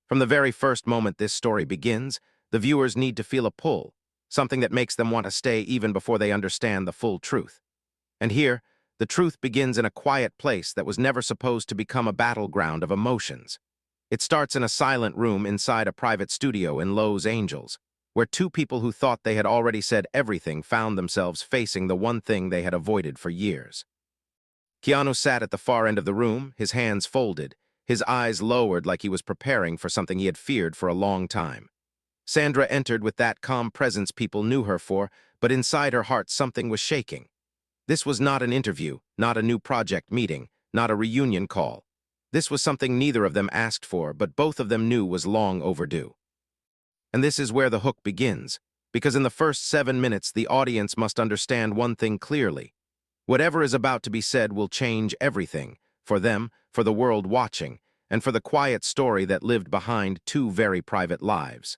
From the very first moment this story begins, the viewers need to feel a pull, something that makes them want to stay even before they understand the full truth. And here, the truth begins in a quiet place that was never supposed to become a battleground of emotions. It starts in a silent room inside a private studio in Los Angeles, where two people who thought they had already said everything found themselves facing the one thing they had avoided for years. Keanu sat at the far end of the room, his hands folded, his eyes lowered like he was preparing for something he had feared for a long time. Sandra entered with that calm presence people knew her for, but inside her heart something was shaking. This was not an interview, not a new project meeting, not a reunion call. This was something neither of them asked for, but both of them knew was long overdue. And this is where the hook begins, because in the first 7 minutes the audience must understand one thing clearly. Whatever is about to be said will change everything, for them, for the world watching, and for the quiet story that lived behind two very private lives.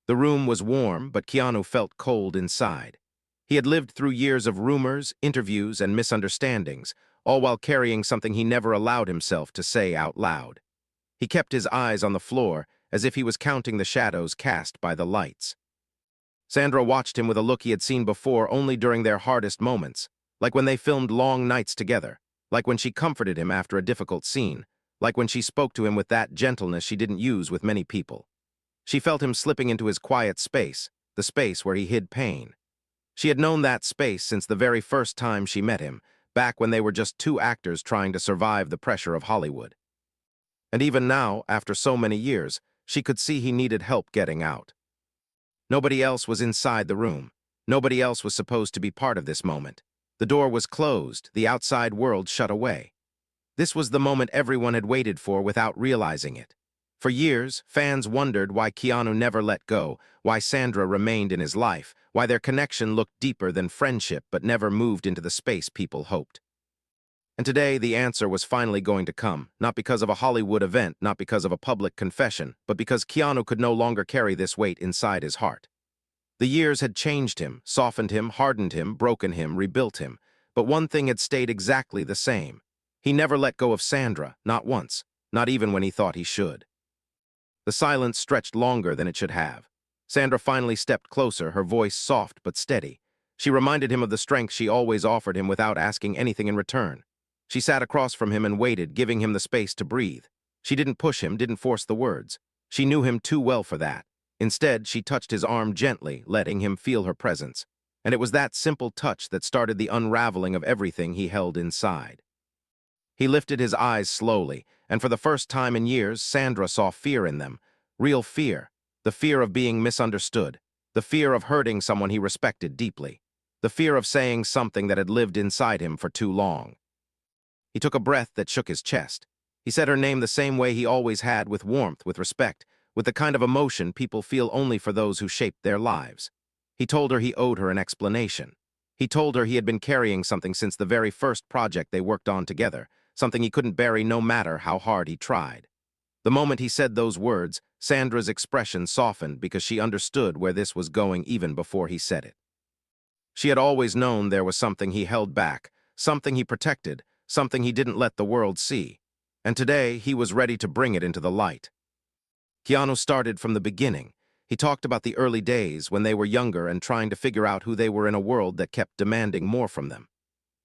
The room was warm, but Keanu felt cold inside. He had lived through years of rumors, interviews, and misunderstandings, all while carrying something he never allowed himself to say out loud. He kept his eyes on the floor, as if he was counting the shadows cast by the lights. Sandra watched him with a look he had seen before only during their hardest moments, like when they filmed long nights together, like when she comforted him after a difficult scene, like when she spoke to him with that gentleness she didn't use with many people. She felt him slipping into his quiet space, the space where he hid pain. She had known that space since the very first time she met him, back when they were just two actors trying to survive the pressure of Hollywood. And even now, after so many years, she could see he needed help getting out. Nobody else was inside the room. Nobody else was supposed to be part of this moment. The door was closed, the outside world shut away. This was the moment everyone had waited for without realizing it. For years, fans wondered why Keanu never let go, why Sandra remained in his life, why their connection looked deeper than friendship but never moved into the space people hoped. And today, the answer was finally going to come, not because of a Hollywood event, not because of a public confession, but because Keanu could no longer carry this weight inside his heart. The years had changed him, softened him, hardened him, broken him, rebuilt him, but one thing had stayed exactly the same. He never let go of Sandra, not once, not even when he thought he should. The silence stretched longer than it should have. Sandra finally stepped closer, her voice soft but steady. She reminded him of the strength she always offered him without asking anything in return. She sat across from him and waited, giving him the space to breathe. She didn't push him, didn't force the words. She knew him too well for that. Instead, she touched his arm gently, letting him feel her presence. And it was that simple touch that started the unraveling of everything he held inside. He lifted his eyes slowly, and for the first time in years, Sandra saw fear in them. Real fear. The fear of being misunderstood. The fear of hurting someone he respected deeply. The fear of saying something that had lived inside him for too long. He took a breath that shook his chest. He said her name the same way he always had, with warmth, with respect, with the kind of emotion people feel only for those who shaped their lives. He told her he owed her an explanation. He told her he had been carrying something since the very first project they worked on together, something he couldn't bury no matter how hard he tried. The moment he said those words, Sandra's expression softened because she understood where this was going even before he said it. She had always known there was something he held back, something he protected, something he didn't let the world see. And today, he was ready to bring it into the light. Keanu started from the beginning. He talked about the early days when they were younger and trying to figure out who they were in a world that kept demanding more from them.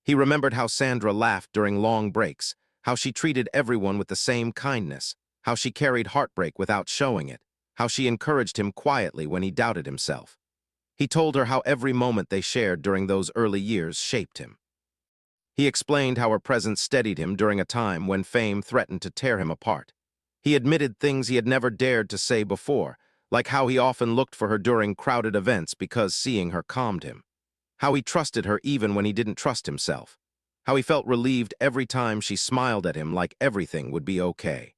He remembered how Sandra laughed during long breaks, how she treated everyone with the same kindness, how she carried heartbreak without showing it, how she encouraged him quietly when he doubted himself. He told her how every moment they shared during those early years shaped him. He explained how her presence steadied him during a time when fame threatened to tear him apart. He admitted things he had never dared to say before, like how he often looked for her during crowded events because seeing her calmed him. How he trusted her even when he didn't trust himself. How he felt relieved every time she smiled at him like everything would be okay.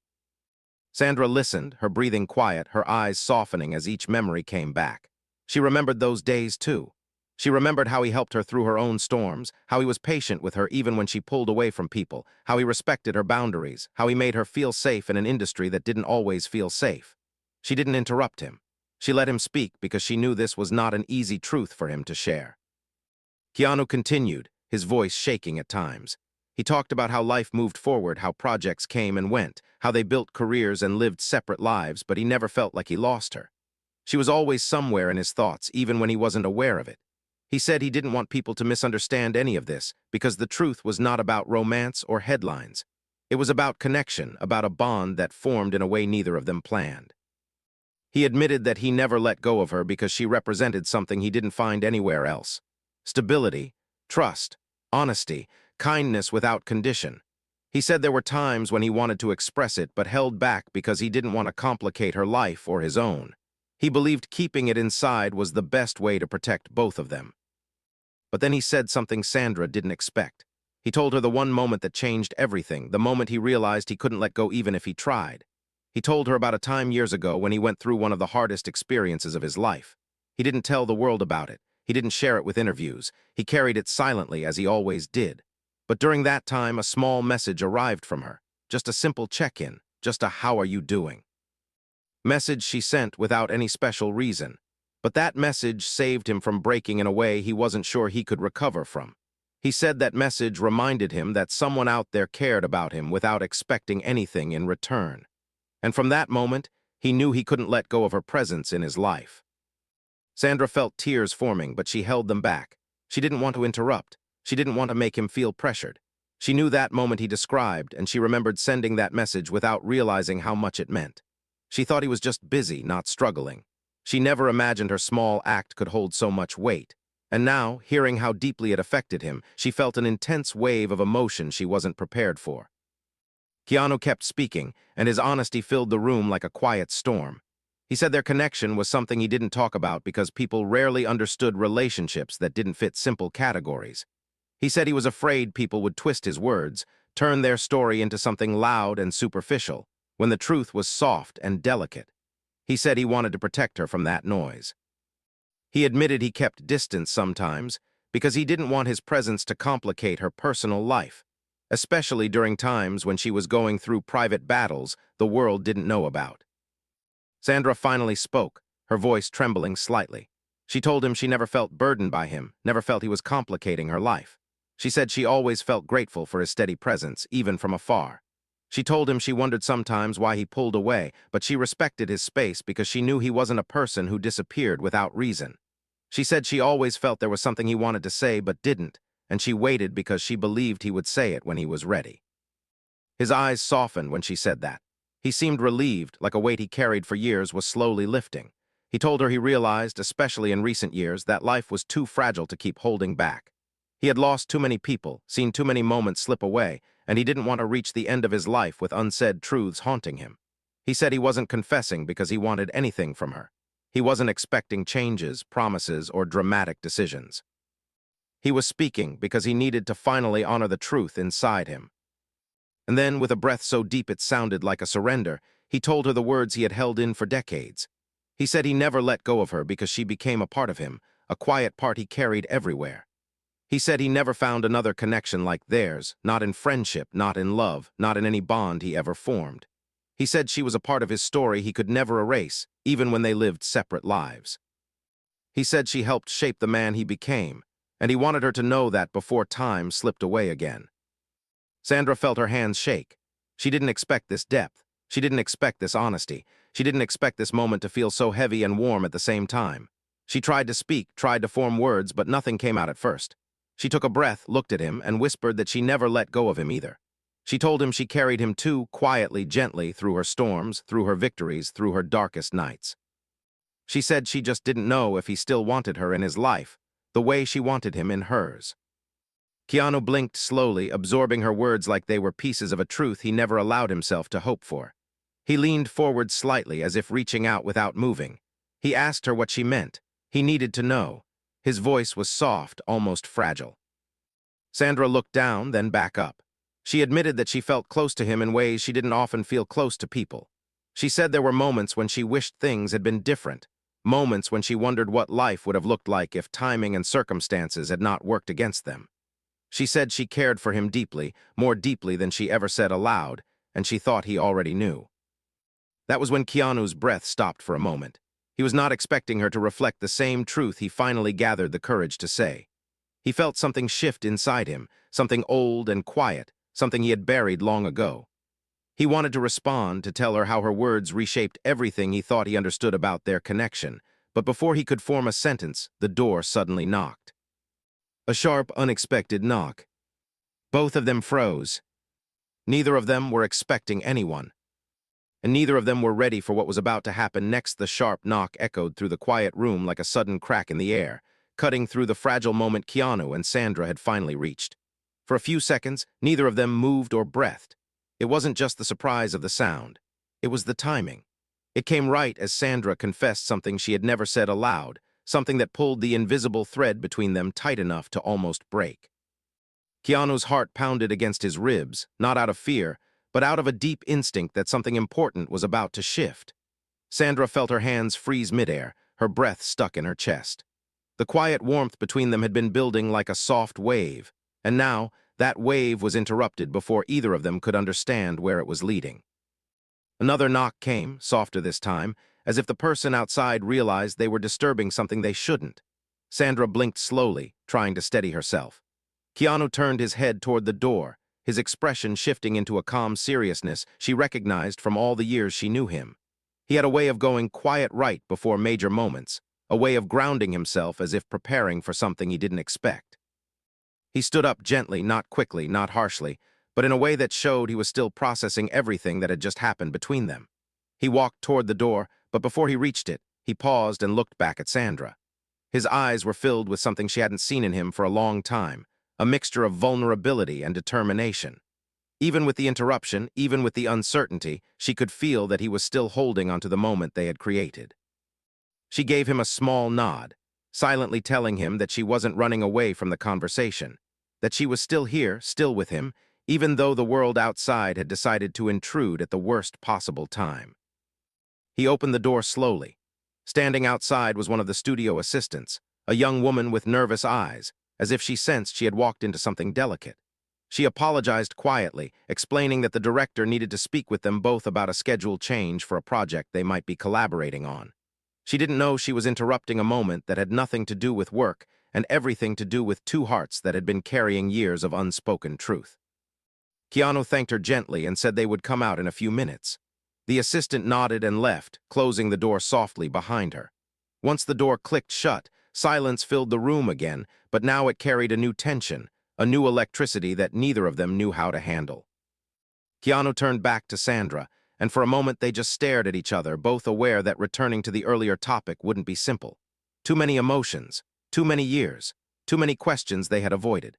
Sandra listened, her breathing quiet, her eyes softening as each memory came back. She remembered those days too. She remembered how he helped her through her own storms, how he was patient with her even when she pulled away from people, how he respected her boundaries, how he made her feel safe in an industry that didn't always feel safe. She didn't interrupt him. She let him speak because she knew this was not an easy truth for him to share. Keanu continued, his voice shaking at times. He talked about how life moved forward, how projects came and went, how they built careers and lived separate lives, but he never felt like he lost her. She was always somewhere in his thoughts, even when he wasn't aware of it. He said he didn't want people to misunderstand any of this, because the truth was not about romance or headlines. It was about connection, about a bond that formed in a way neither of them planned. He admitted that he never let go of her because she represented something he didn't find anywhere else. Stability, trust, honesty, kindness without condition. He said there were times when he wanted to express it but held back because he didn't want to complicate her life or his own. He believed keeping it inside was the best way to protect both of them. But then he said something Sandra didn't expect. He told her the one moment that changed everything, the moment he realized he couldn't let go even if he tried. He told her about a time years ago when he went through one of the hardest experiences of his life. He didn't tell the world about it. He didn't share it with interviews. He carried it silently, as he always did. But during that time, a small message arrived from her. Just a simple check-in, just a "how are you doing?" message she sent without any special reason. But that message saved him from breaking in a way he wasn't sure he could recover from. He said that message reminded him that someone out there cared about him without expecting anything in return. And from that moment, he knew he couldn't let go of her presence in his life. Sandra felt tears forming, but she held them back. She didn't want to interrupt. She didn't want to make him feel pressured. She knew that moment he described, and she remembered sending that message without realizing how much it meant. She thought he was just busy, not struggling. She never imagined her small act could hold so much weight. And now, hearing how deeply it affected him, she felt an intense wave of emotion she wasn't prepared for. Keanu kept speaking, and his honesty filled the room like a quiet storm. He said their connection was something he didn't talk about because people rarely understood relationships that didn't fit simple categories. He said he was afraid people would twist his words, turn their story into something loud and superficial, when the truth was soft and delicate. He said he wanted to protect her from that noise. He admitted he kept distance sometimes because he didn't want his presence to complicate her personal life, especially during times when she was going through private battles the world didn't know about. Sandra finally spoke, her voice trembling slightly. She told him she never felt burdened by him, never felt he was complicating her life. She said she always felt grateful for his steady presence, even from afar. She told him she wondered sometimes why he pulled away, but she respected his space because she knew he wasn't a person who disappeared without reason. She said she always felt there was something he wanted to say but didn't, and she waited because she believed he would say it when he was ready. His eyes softened when she said that. He seemed relieved, like a weight he carried for years was slowly lifting. He told her he realized, especially in recent years, that life was too fragile to keep holding back. He had lost too many people, seen too many moments slip away, and he didn't want to reach the end of his life with unsaid truths haunting him. He said he wasn't confessing because he wanted anything from her. He wasn't expecting changes, promises, or dramatic decisions. He was speaking because he needed to finally honor the truth inside him. And then, with a breath so deep it sounded like a surrender, he told her the words he had held in for decades. He said he never let go of her because she became a part of him, a quiet part he carried everywhere. He said he never found another connection like theirs, not in friendship, not in love, not in any bond he ever formed. He said she was a part of his story he could never erase, even when they lived separate lives. He said she helped shape the man he became, and he wanted her to know that before time slipped away again. Sandra felt her hands shake. She didn't expect this depth. She didn't expect this honesty. She didn't expect this moment to feel so heavy and warm at the same time. She tried to speak, tried to form words, but nothing came out at first. She took a breath, looked at him, and whispered that she never let go of him either. She told him she carried him too quietly, gently, through her storms, through her victories, through her darkest nights. She said she just didn't know if he still wanted her in his life, the way she wanted him in hers. Keanu blinked slowly, absorbing her words like they were pieces of a truth he never allowed himself to hope for. He leaned forward slightly, as if reaching out without moving. He asked her what she meant. He needed to know. His voice was soft, almost fragile. Sandra looked down, then back up. She admitted that she felt close to him in ways she didn't often feel close to people. She said there were moments when she wished things had been different, moments when she wondered what life would have looked like if timing and circumstances had not worked against them. She said she cared for him deeply, more deeply than she ever said aloud, and she thought he already knew. That was when Keanu's breath stopped for a moment. He was not expecting her to reflect the same truth he finally gathered the courage to say. He felt something shift inside him, something old and quiet, something he had buried long ago. He wanted to respond, to tell her how her words reshaped everything he thought he understood about their connection, but before he could form a sentence, the door suddenly knocked. A sharp, unexpected knock. Both of them froze. Neither of them were expecting anyone, and neither of them were ready for what was about to happen next. The sharp knock echoed through the quiet room like a sudden crack in the air, cutting through the fragile moment Keanu and Sandra had finally reached. For a few seconds, neither of them moved or breathed. It wasn't just the surprise of the sound. It was the timing. It came right as Sandra confessed something she had never said aloud, something that pulled the invisible thread between them tight enough to almost break. Keanu's heart pounded against his ribs, not out of fear, but out of a deep instinct that something important was about to shift. Sandra felt her hands freeze midair, her breath stuck in her chest. The quiet warmth between them had been building like a soft wave, and now that wave was interrupted before either of them could understand where it was leading. Another knock came, softer this time, as if the person outside realized they were disturbing something they shouldn't. Sandra blinked slowly, trying to steady herself. Keanu turned his head toward the door, his expression shifting into a calm seriousness she recognized from all the years she knew him. He had a way of going quiet right before major moments, a way of grounding himself as if preparing for something he didn't expect. He stood up gently, not quickly, not harshly, but in a way that showed he was still processing everything that had just happened between them. He walked toward the door, but before he reached it, he paused and looked back at Sandra. His eyes were filled with something she hadn't seen in him for a long time, a mixture of vulnerability and determination. Even with the interruption, even with the uncertainty, she could feel that he was still holding onto the moment they had created. She gave him a small nod, silently telling him that she wasn't running away from the conversation, that she was still here, still with him, even though the world outside had decided to intrude at the worst possible time. He opened the door slowly. Standing outside was one of the studio assistants, a young woman with nervous eyes, as if she sensed she had walked into something delicate. She apologized quietly, explaining that the director needed to speak with them both about a schedule change for a project they might be collaborating on. She didn't know she was interrupting a moment that had nothing to do with work and everything to do with two hearts that had been carrying years of unspoken truth. Keanu thanked her gently and said they would come out in a few minutes. The assistant nodded and left, closing the door softly behind her. Once the door clicked shut, silence filled the room again, but now it carried a new tension, a new electricity that neither of them knew how to handle. Keanu turned back to Sandra, and for a moment they just stared at each other, both aware that returning to the earlier topic wouldn't be simple. Too many emotions, too many years, too many questions they had avoided.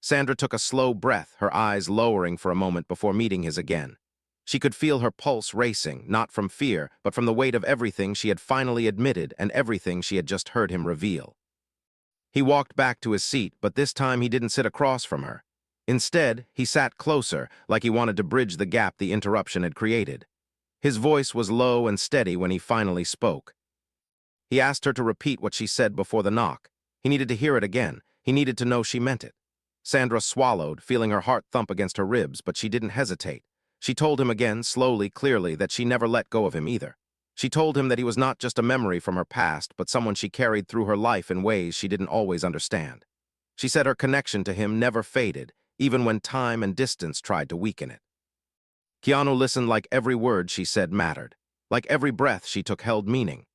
Sandra took a slow breath, her eyes lowering for a moment before meeting his again. She could feel her pulse racing, not from fear, but from the weight of everything she had finally admitted and everything she had just heard him reveal. He walked back to his seat, but this time he didn't sit across from her. Instead, he sat closer, like he wanted to bridge the gap the interruption had created. His voice was low and steady when he finally spoke. He asked her to repeat what she said before the knock. He needed to hear it again. He needed to know she meant it. Sandra swallowed, feeling her heart thump against her ribs, but she didn't hesitate. She told him again, slowly, clearly, that she never let go of him either. She told him that he was not just a memory from her past, but someone she carried through her life in ways she didn't always understand. She said her connection to him never faded, even when time and distance tried to weaken it. Keanu listened like every word she said mattered, like every breath she took held meaning.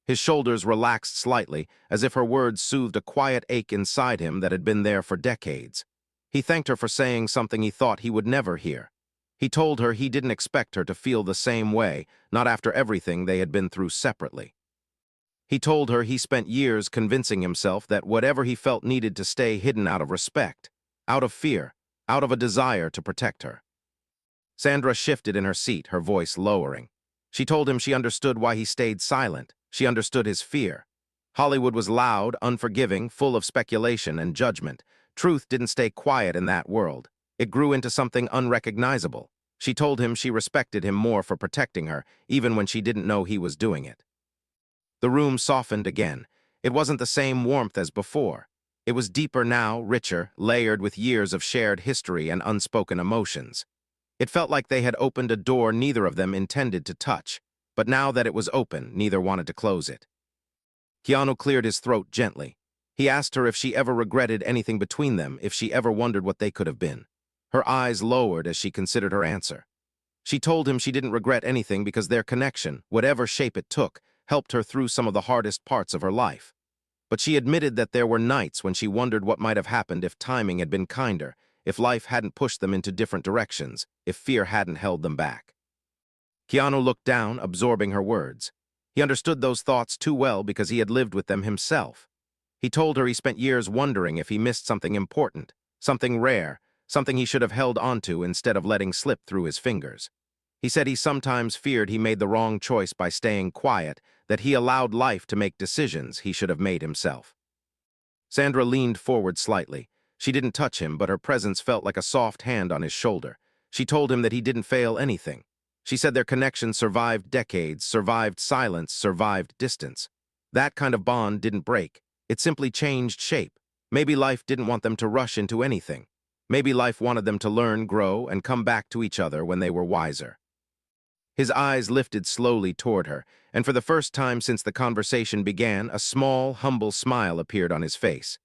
His shoulders relaxed slightly, as if her words soothed a quiet ache inside him that had been there for decades. He thanked her for saying something he thought he would never hear. He told her he didn't expect her to feel the same way, not after everything they had been through separately. He told her he spent years convincing himself that whatever he felt needed to stay hidden out of respect, out of fear, out of a desire to protect her. Sandra shifted in her seat, her voice lowering. She told him she understood why he stayed silent. She understood his fear. Hollywood was loud, unforgiving, full of speculation and judgment. Truth didn't stay quiet in that world. It grew into something unrecognizable. She told him she respected him more for protecting her, even when she didn't know he was doing it. The room softened again. It wasn't the same warmth as before. It was deeper now, richer, layered with years of shared history and unspoken emotions. It felt like they had opened a door neither of them intended to touch, but now that it was open, neither wanted to close it. Keanu cleared his throat gently. He asked her if she ever regretted anything between them, if she ever wondered what they could have been. Her eyes lowered as she considered her answer. She told him she didn't regret anything because their connection, whatever shape it took, helped her through some of the hardest parts of her life. But she admitted that there were nights when she wondered what might have happened if timing had been kinder, if life hadn't pushed them into different directions, if fear hadn't held them back. Keanu looked down, absorbing her words. He understood those thoughts too well because he had lived with them himself. He told her he spent years wondering if he missed something important, something rare, something he should have held onto instead of letting slip through his fingers. He said he sometimes feared he made the wrong choice by staying quiet, that he allowed life to make decisions he should have made himself. Sandra leaned forward slightly. She didn't touch him, but her presence felt like a soft hand on his shoulder. She told him that he didn't fail anything. She said their connection survived decades, survived silence, survived distance. That kind of bond didn't break. It simply changed shape. Maybe life didn't want them to rush into anything. Maybe life wanted them to learn, grow, and come back to each other when they were wiser. His eyes lifted slowly toward her, and for the first time since the conversation began, a small, humble smile appeared on his face.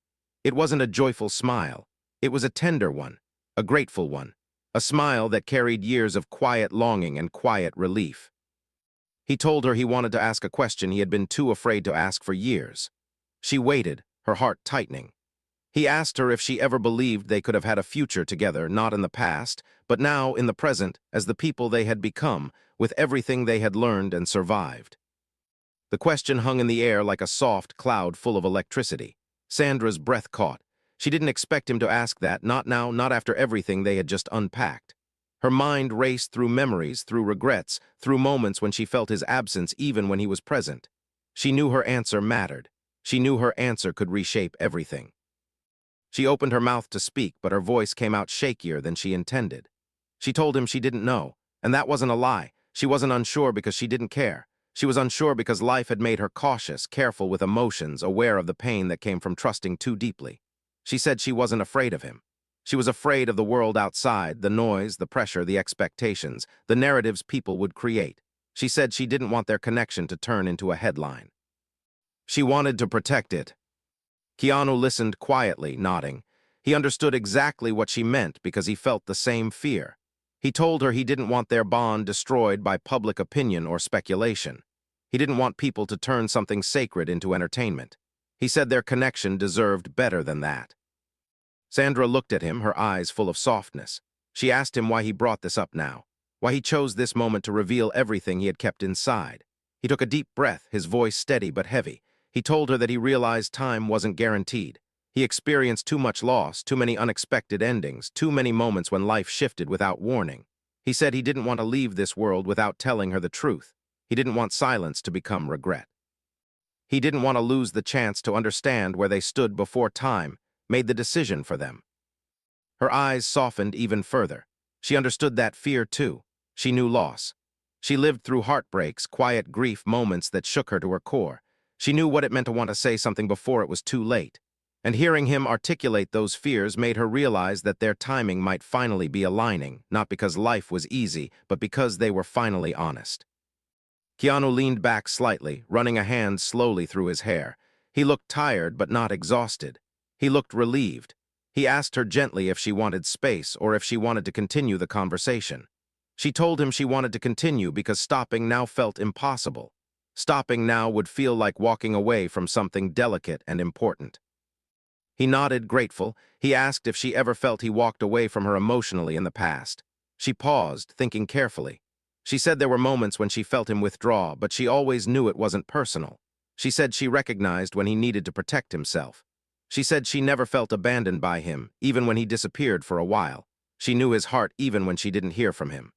It wasn't a joyful smile. It was a tender one, a grateful one, a smile that carried years of quiet longing and quiet relief. He told her he wanted to ask a question he had been too afraid to ask for years. She waited, her heart tightening. He asked her if she ever believed they could have had a future together, not in the past, but now in the present, as the people they had become, with everything they had learned and survived. The question hung in the air like a soft cloud full of electricity. Sandra's breath caught. She didn't expect him to ask that, not now, not after everything they had just unpacked. Her mind raced through memories, through regrets, through moments when she felt his absence even when he was present. She knew her answer mattered. She knew her answer could reshape everything. She opened her mouth to speak, but her voice came out shakier than she intended. She told him she didn't know, and that wasn't a lie. She wasn't unsure because she didn't care. She was unsure because life had made her cautious, careful with emotions, aware of the pain that came from trusting too deeply. She said she wasn't afraid of him. She was afraid of the world outside, the noise, the pressure, the expectations, the narratives people would create. She said she didn't want their connection to turn into a headline. She wanted to protect it. Keanu listened quietly, nodding. He understood exactly what she meant because he felt the same fear. He told her he didn't want their bond destroyed by public opinion or speculation. He didn't want people to turn something sacred into entertainment. He said their connection deserved better than that. Sandra looked at him, her eyes full of softness. She asked him why he brought this up now, why he chose this moment to reveal everything he had kept inside. He took a deep breath, his voice steady but heavy. He told her that he realized time wasn't guaranteed. He experienced too much loss, too many unexpected endings, too many moments when life shifted without warning. He said he didn't want to leave this world without telling her the truth. He didn't want silence to become regret. He didn't want to lose the chance to understand where they stood before time made the decision for them. Her eyes softened even further. She understood that fear too. She knew loss. She lived through heartbreaks, quiet grief moments that shook her to her core. She knew what it meant to want to say something before it was too late. And hearing him articulate those fears made her realize that their timing might finally be aligning, not because life was easy, but because they were finally honest. Keanu leaned back slightly, running a hand slowly through his hair. He looked tired but not exhausted. He looked relieved. He asked her gently if she wanted space or if she wanted to continue the conversation. She told him she wanted to continue because stopping now felt impossible. Stopping now would feel like walking away from something delicate and important. He nodded, grateful. He asked if she ever felt he walked away from her emotionally in the past. She paused, thinking carefully. She said there were moments when she felt him withdraw, but she always knew it wasn't personal. She said she recognized when he needed to protect himself. She said she never felt abandoned by him, even when he disappeared for a while. She knew his heart even when she didn't hear from him.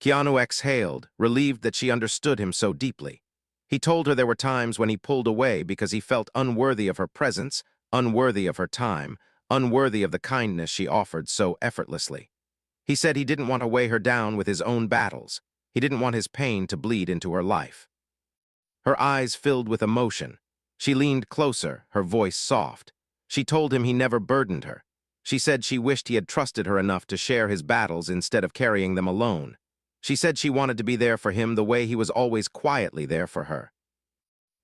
Keanu exhaled, relieved that she understood him so deeply. He told her there were times when he pulled away because he felt unworthy of her presence, unworthy of her time, unworthy of the kindness she offered so effortlessly. He said he didn't want to weigh her down with his own battles. He didn't want his pain to bleed into her life. Her eyes filled with emotion. She leaned closer, her voice soft. She told him he never burdened her. She said she wished he had trusted her enough to share his battles instead of carrying them alone. She said she wanted to be there for him the way he was always quietly there for her.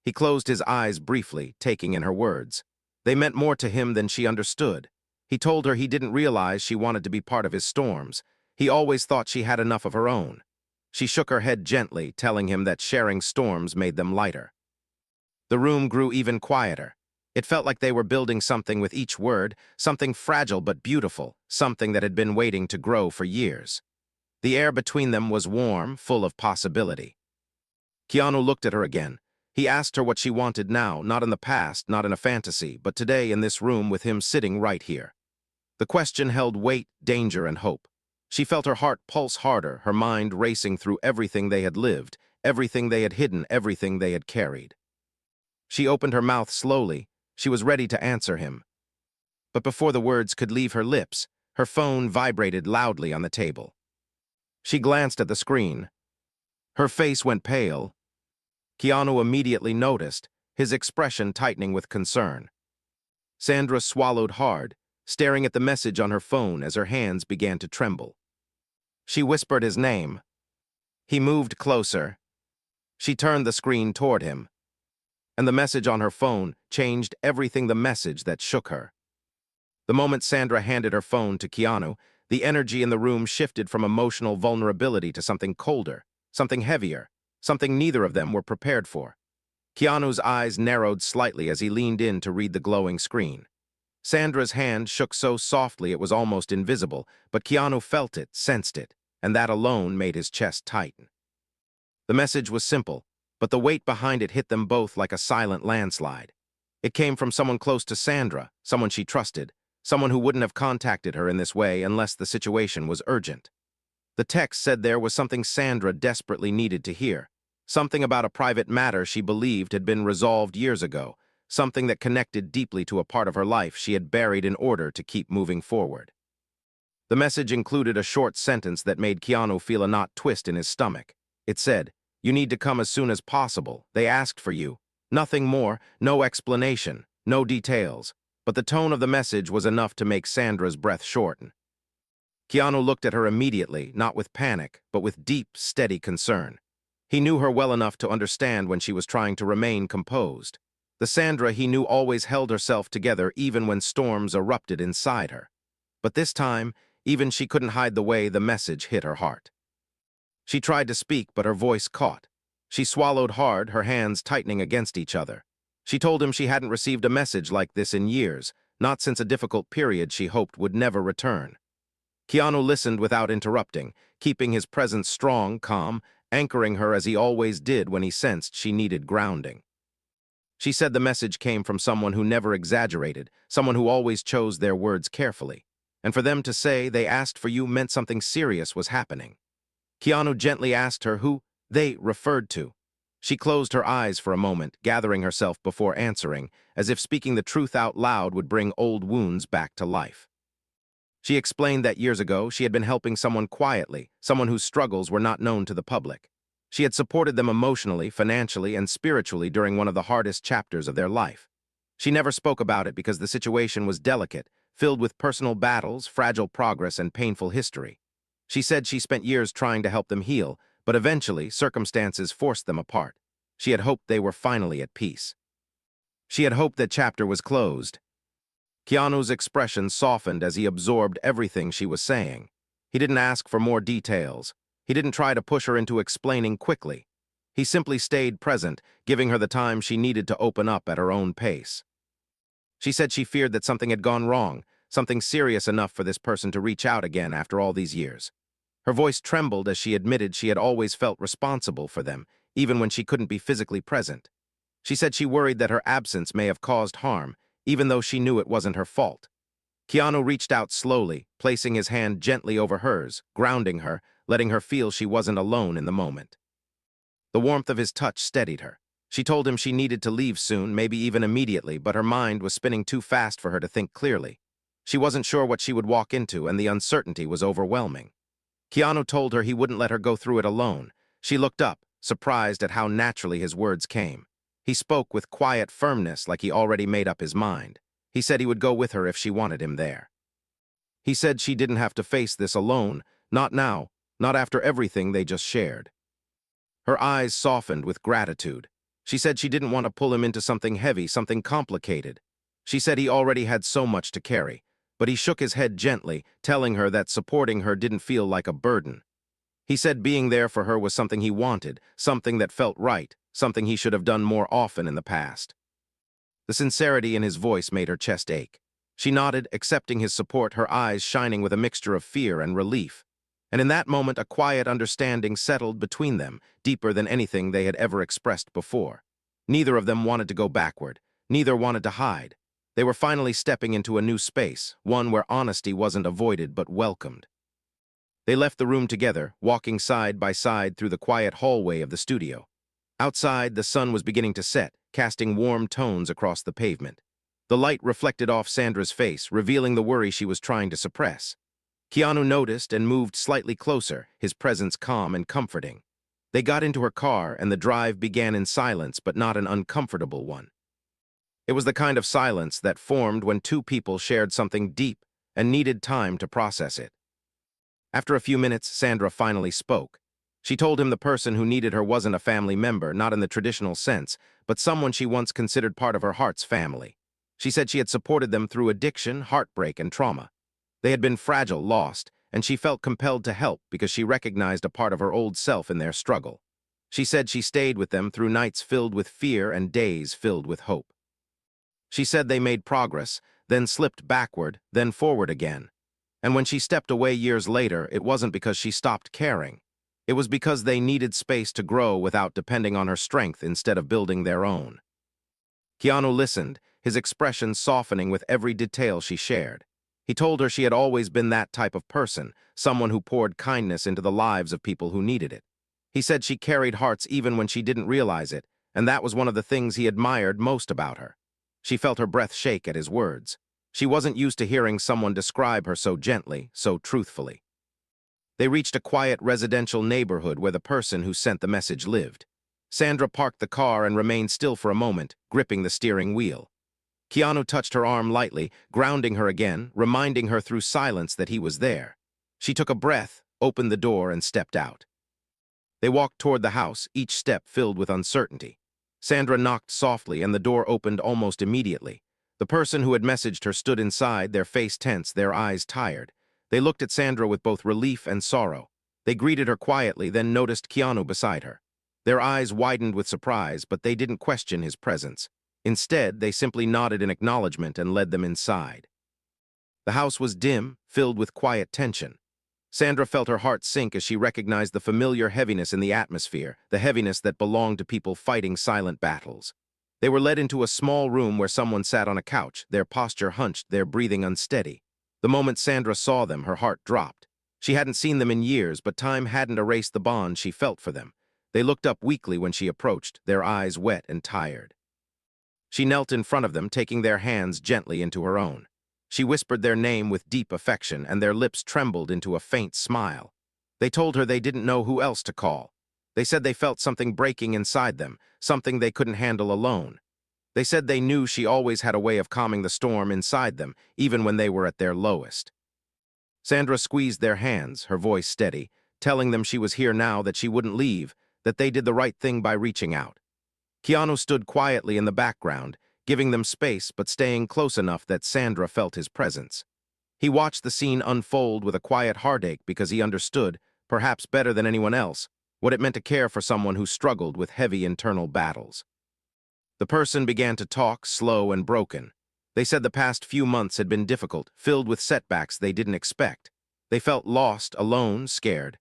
He closed his eyes briefly, taking in her words. They meant more to him than she understood. He told her he didn't realize she wanted to be part of his storms. He always thought she had enough of her own. She shook her head gently, telling him that sharing storms made them lighter. The room grew even quieter. It felt like they were building something with each word, something fragile but beautiful, something that had been waiting to grow for years. The air between them was warm, full of possibility. Keanu looked at her again. He asked her what she wanted now, not in the past, not in a fantasy, but today in this room with him sitting right here. The question held weight, danger, and hope. She felt her heart pulse harder, her mind racing through everything they had lived, everything they had hidden, everything they had carried. She opened her mouth slowly. She was ready to answer him. But before the words could leave her lips, her phone vibrated loudly on the table. She glanced at the screen. Her face went pale. Keanu immediately noticed, his expression tightening with concern. Sandra swallowed hard, staring at the message on her phone as her hands began to tremble. She whispered his name. He moved closer. She turned the screen toward him. And the message on her phone changed everything, the message that shook her. The moment Sandra handed her phone to Keanu, the energy in the room shifted from emotional vulnerability to something colder, something heavier, something neither of them were prepared for. Keanu's eyes narrowed slightly as he leaned in to read the glowing screen. Sandra's hand shook so softly it was almost invisible, but Keanu felt it, sensed it, and that alone made his chest tighten. The message was simple, but the weight behind it hit them both like a silent landslide. It came from someone close to Sandra, someone she trusted, someone who wouldn't have contacted her in this way unless the situation was urgent. The text said there was something Sandra desperately needed to hear, something about a private matter she believed had been resolved years ago, something that connected deeply to a part of her life she had buried in order to keep moving forward. The message included a short sentence that made Keanu feel a knot twist in his stomach. It said, "You need to come as soon as possible. They asked for you." Nothing more, no explanation, no details, but the tone of the message was enough to make Sandra's breath shorten. Keanu looked at her immediately, not with panic, but with deep, steady concern. He knew her well enough to understand when she was trying to remain composed. The Sandra he knew always held herself together even when storms erupted inside her. But this time, even she couldn't hide the way the message hit her heart. She tried to speak, but her voice caught. She swallowed hard, her hands tightening against each other. She told him she hadn't received a message like this in years, not since a difficult period she hoped would never return. Keanu listened without interrupting, keeping his presence strong, calm, anchoring her as he always did when he sensed she needed grounding. She said the message came from someone who never exaggerated, someone who always chose their words carefully. And for them to say they asked for you meant something serious was happening. Keanu gently asked her who they referred to. She closed her eyes for a moment, gathering herself before answering, as if speaking the truth out loud would bring old wounds back to life. She explained that years ago she had been helping someone quietly, someone whose struggles were not known to the public. She had supported them emotionally, financially, and spiritually during one of the hardest chapters of their life. She never spoke about it because the situation was delicate, filled with personal battles, fragile progress, and painful history. She said she spent years trying to help them heal, but eventually circumstances forced them apart. She had hoped they were finally at peace. She had hoped that chapter was closed. Keanu's expression softened as he absorbed everything she was saying. He didn't ask for more details. He didn't try to push her into explaining quickly. He simply stayed present, giving her the time she needed to open up at her own pace. She said she feared that something had gone wrong, something serious enough for this person to reach out again after all these years. Her voice trembled as she admitted she had always felt responsible for them, even when she couldn't be physically present. She said she worried that her absence may have caused harm, even though she knew it wasn't her fault. Keanu reached out slowly, placing his hand gently over hers, grounding her, letting her feel she wasn't alone in the moment. The warmth of his touch steadied her. She told him she needed to leave soon, maybe even immediately, but her mind was spinning too fast for her to think clearly. She wasn't sure what she would walk into, and the uncertainty was overwhelming. Keanu told her he wouldn't let her go through it alone. She looked up, surprised at how naturally his words came. He spoke with quiet firmness, like he already made up his mind. He said he would go with her if she wanted him there. He said she didn't have to face this alone, not now, not after everything they just shared. Her eyes softened with gratitude. She said she didn't want to pull him into something heavy, something complicated. She said he already had so much to carry, but he shook his head gently, telling her that supporting her didn't feel like a burden. He said being there for her was something he wanted, something that felt right, something he should have done more often in the past. The sincerity in his voice made her chest ache. She nodded, accepting his support, her eyes shining with a mixture of fear and relief. And in that moment, a quiet understanding settled between them, deeper than anything they had ever expressed before. Neither of them wanted to go backward. Neither wanted to hide. They were finally stepping into a new space, one where honesty wasn't avoided but welcomed. They left the room together, walking side by side through the quiet hallway of the studio. Outside, the sun was beginning to set, casting warm tones across the pavement. The light reflected off Sandra's face, revealing the worry she was trying to suppress. Keanu noticed and moved slightly closer, his presence calm and comforting. They got into her car, and the drive began in silence, but not an uncomfortable one. It was the kind of silence that formed when two people shared something deep and needed time to process it. After a few minutes, Sandra finally spoke. She told him the person who needed her wasn't a family member, not in the traditional sense, but someone she once considered part of her heart's family. She said she had supported them through addiction, heartbreak, and trauma. They had been fragile, lost, and she felt compelled to help because she recognized a part of her old self in their struggle. She said she stayed with them through nights filled with fear and days filled with hope. She said they made progress, then slipped backward, then forward again. And when she stepped away years later, it wasn't because she stopped caring. It was because they needed space to grow without depending on her strength instead of building their own. Keanu listened, his expression softening with every detail she shared. He told her she had always been that type of person, someone who poured kindness into the lives of people who needed it. He said she carried hearts even when she didn't realize it, and that was one of the things he admired most about her. She felt her breath shake at his words. She wasn't used to hearing someone describe her so gently, so truthfully. They reached a quiet residential neighborhood where the person who sent the message lived. Sandra parked the car and remained still for a moment, gripping the steering wheel. Keanu touched her arm lightly, grounding her again, reminding her through silence that he was there. She took a breath, opened the door, and stepped out. They walked toward the house, each step filled with uncertainty. Sandra knocked softly, and the door opened almost immediately. The person who had messaged her stood inside, their face tense, their eyes tired. They looked at Sandra with both relief and sorrow. They greeted her quietly, then noticed Keanu beside her. Their eyes widened with surprise, but they didn't question his presence. Instead, they simply nodded in acknowledgement and led them inside. The house was dim, filled with quiet tension. Sandra felt her heart sink as she recognized the familiar heaviness in the atmosphere, the heaviness that belonged to people fighting silent battles. They were led into a small room where someone sat on a couch, their posture hunched, their breathing unsteady. The moment Sandra saw them, her heart dropped. She hadn't seen them in years, but time hadn't erased the bond she felt for them. They looked up weakly when she approached, their eyes wet and tired. She knelt in front of them, taking their hands gently into her own. She whispered their name with deep affection, and their lips trembled into a faint smile. They told her they didn't know who else to call. They said they felt something breaking inside them, something they couldn't handle alone. They said they knew she always had a way of calming the storm inside them, even when they were at their lowest. Sandra squeezed their hands, her voice steady, telling them she was here now, that she wouldn't leave, that they did the right thing by reaching out. Keanu stood quietly in the background, giving them space but staying close enough that Sandra felt his presence. He watched the scene unfold with a quiet heartache because he understood, perhaps better than anyone else, what it meant to care for someone who struggled with heavy internal battles. The person began to talk, slow and broken. They said the past few months had been difficult, filled with setbacks they didn't expect. They felt lost, alone, scared.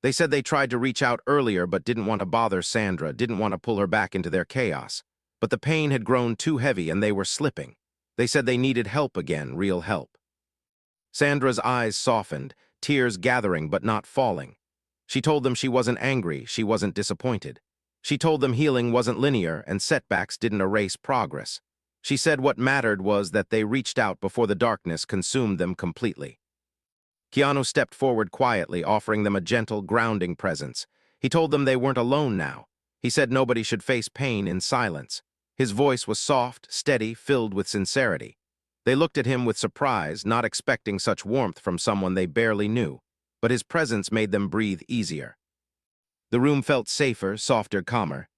They said they tried to reach out earlier but didn't want to bother Sandra, didn't want to pull her back into their chaos. But the pain had grown too heavy and they were slipping. They said they needed help again, real help. Sandra's eyes softened, tears gathering but not falling. She told them she wasn't angry, she wasn't disappointed. She told them healing wasn't linear and setbacks didn't erase progress. She said what mattered was that they reached out before the darkness consumed them completely. Keanu stepped forward quietly, offering them a gentle, grounding presence. He told them they weren't alone now. He said nobody should face pain in silence. His voice was soft, steady, filled with sincerity. They looked at him with surprise, not expecting such warmth from someone they barely knew, but his presence made them breathe easier. The room felt safer, softer, calmer.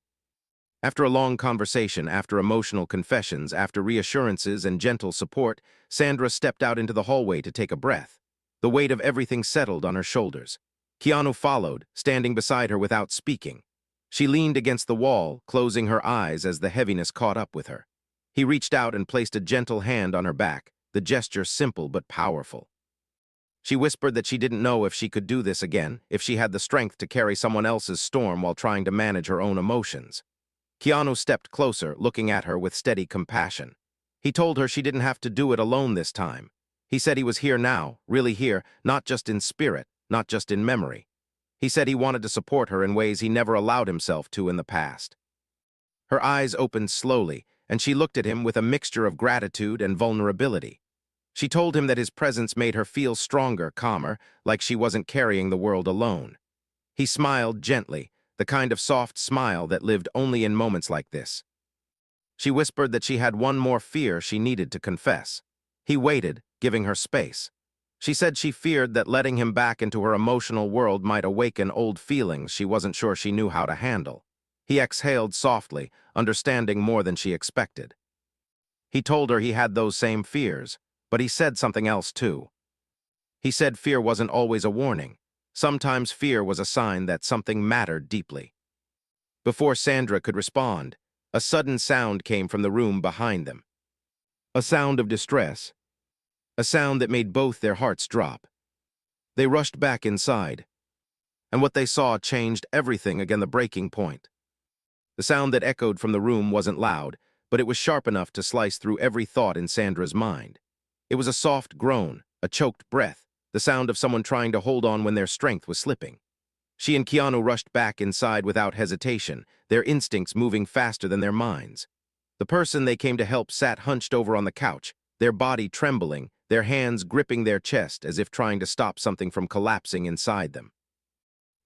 After a long conversation, after emotional confessions, after reassurances and gentle support, Sandra stepped out into the hallway to take a breath. The weight of everything settled on her shoulders. Keanu followed, standing beside her without speaking. She leaned against the wall, closing her eyes as the heaviness caught up with her. He reached out and placed a gentle hand on her back, the gesture simple but powerful. She whispered that she didn't know if she could do this again, if she had the strength to carry someone else's storm while trying to manage her own emotions. Keanu stepped closer, looking at her with steady compassion. He told her she didn't have to do it alone this time. He said he was here now, really here, not just in spirit, not just in memory. He said he wanted to support her in ways he never allowed himself to in the past. Her eyes opened slowly, and she looked at him with a mixture of gratitude and vulnerability. She told him that his presence made her feel stronger, calmer, like she wasn't carrying the world alone. He smiled gently, the kind of soft smile that lived only in moments like this. She whispered that she had one more fear she needed to confess. He waited, giving her space. She said she feared that letting him back into her emotional world might awaken old feelings she wasn't sure she knew how to handle. He exhaled softly, understanding more than she expected. He told her he had those same fears, but he said something else too. He said fear wasn't always a warning. Sometimes fear was a sign that something mattered deeply. Before Sandra could respond, a sudden sound came from the room behind them. A sound of distress. A sound that made both their hearts drop. They rushed back inside, and what they saw changed everything again, the breaking point. The sound that echoed from the room wasn't loud, but it was sharp enough to slice through every thought in Sandra's mind. It was a soft groan, a choked breath, the sound of someone trying to hold on when their strength was slipping. She and Keanu rushed back inside without hesitation, their instincts moving faster than their minds. The person they came to help sat hunched over on the couch, their body trembling, their hands gripping their chest as if trying to stop something from collapsing inside them.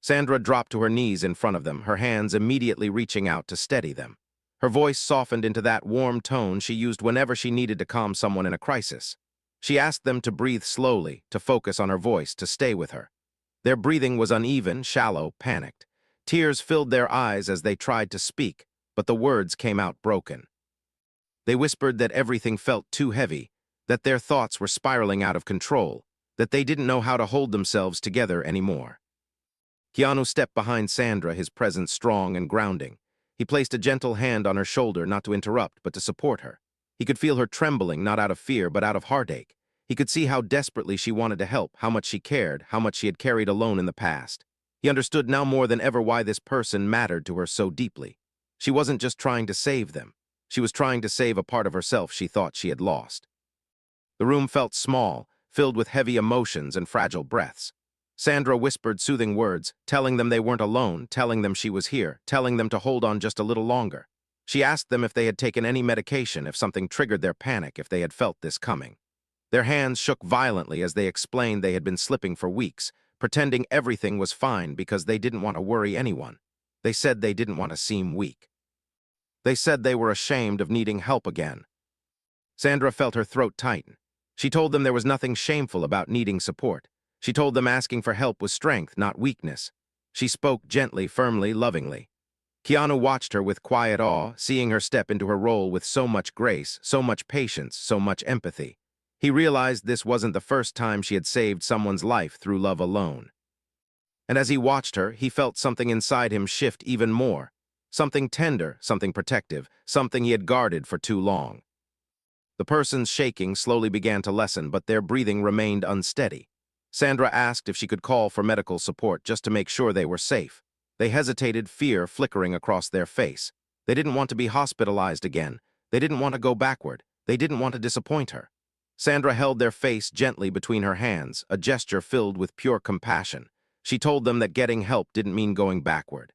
Sandra dropped to her knees in front of them, her hands immediately reaching out to steady them. Her voice softened into that warm tone she used whenever she needed to calm someone in a crisis. She asked them to breathe slowly, to focus on her voice, to stay with her. Their breathing was uneven, shallow, panicked. Tears filled their eyes as they tried to speak, but the words came out broken. They whispered that everything felt too heavy, that their thoughts were spiraling out of control, that they didn't know how to hold themselves together anymore. Keanu stepped behind Sandra, his presence strong and grounding. He placed a gentle hand on her shoulder, not to interrupt, but to support her. He could feel her trembling, not out of fear, but out of heartache. He could see how desperately she wanted to help, how much she cared, how much she had carried alone in the past. He understood now more than ever why this person mattered to her so deeply. She wasn't just trying to save them. She was trying to save a part of herself she thought she had lost. The room felt small, filled with heavy emotions and fragile breaths. Sandra whispered soothing words, telling them they weren't alone, telling them she was here, telling them to hold on just a little longer. She asked them if they had taken any medication, if something triggered their panic, if they had felt this coming. Their hands shook violently as they explained they had been slipping for weeks, pretending everything was fine because they didn't want to worry anyone. They said they didn't want to seem weak. They said they were ashamed of needing help again. Sandra felt her throat tighten. She told them there was nothing shameful about needing support. She told them asking for help was strength, not weakness. She spoke gently, firmly, lovingly. Keanu watched her with quiet awe, seeing her step into her role with so much grace, so much patience, so much empathy. He realized this wasn't the first time she had saved someone's life through love alone. And as he watched her, he felt something inside him shift even more. Something tender, something protective, something he had guarded for too long. The person's shaking slowly began to lessen, but their breathing remained unsteady. Sandra asked if she could call for medical support just to make sure they were safe. They hesitated, fear flickering across their face. They didn't want to be hospitalized again. They didn't want to go backward. They didn't want to disappoint her. Sandra held their face gently between her hands, a gesture filled with pure compassion. She told them that getting help didn't mean going backward.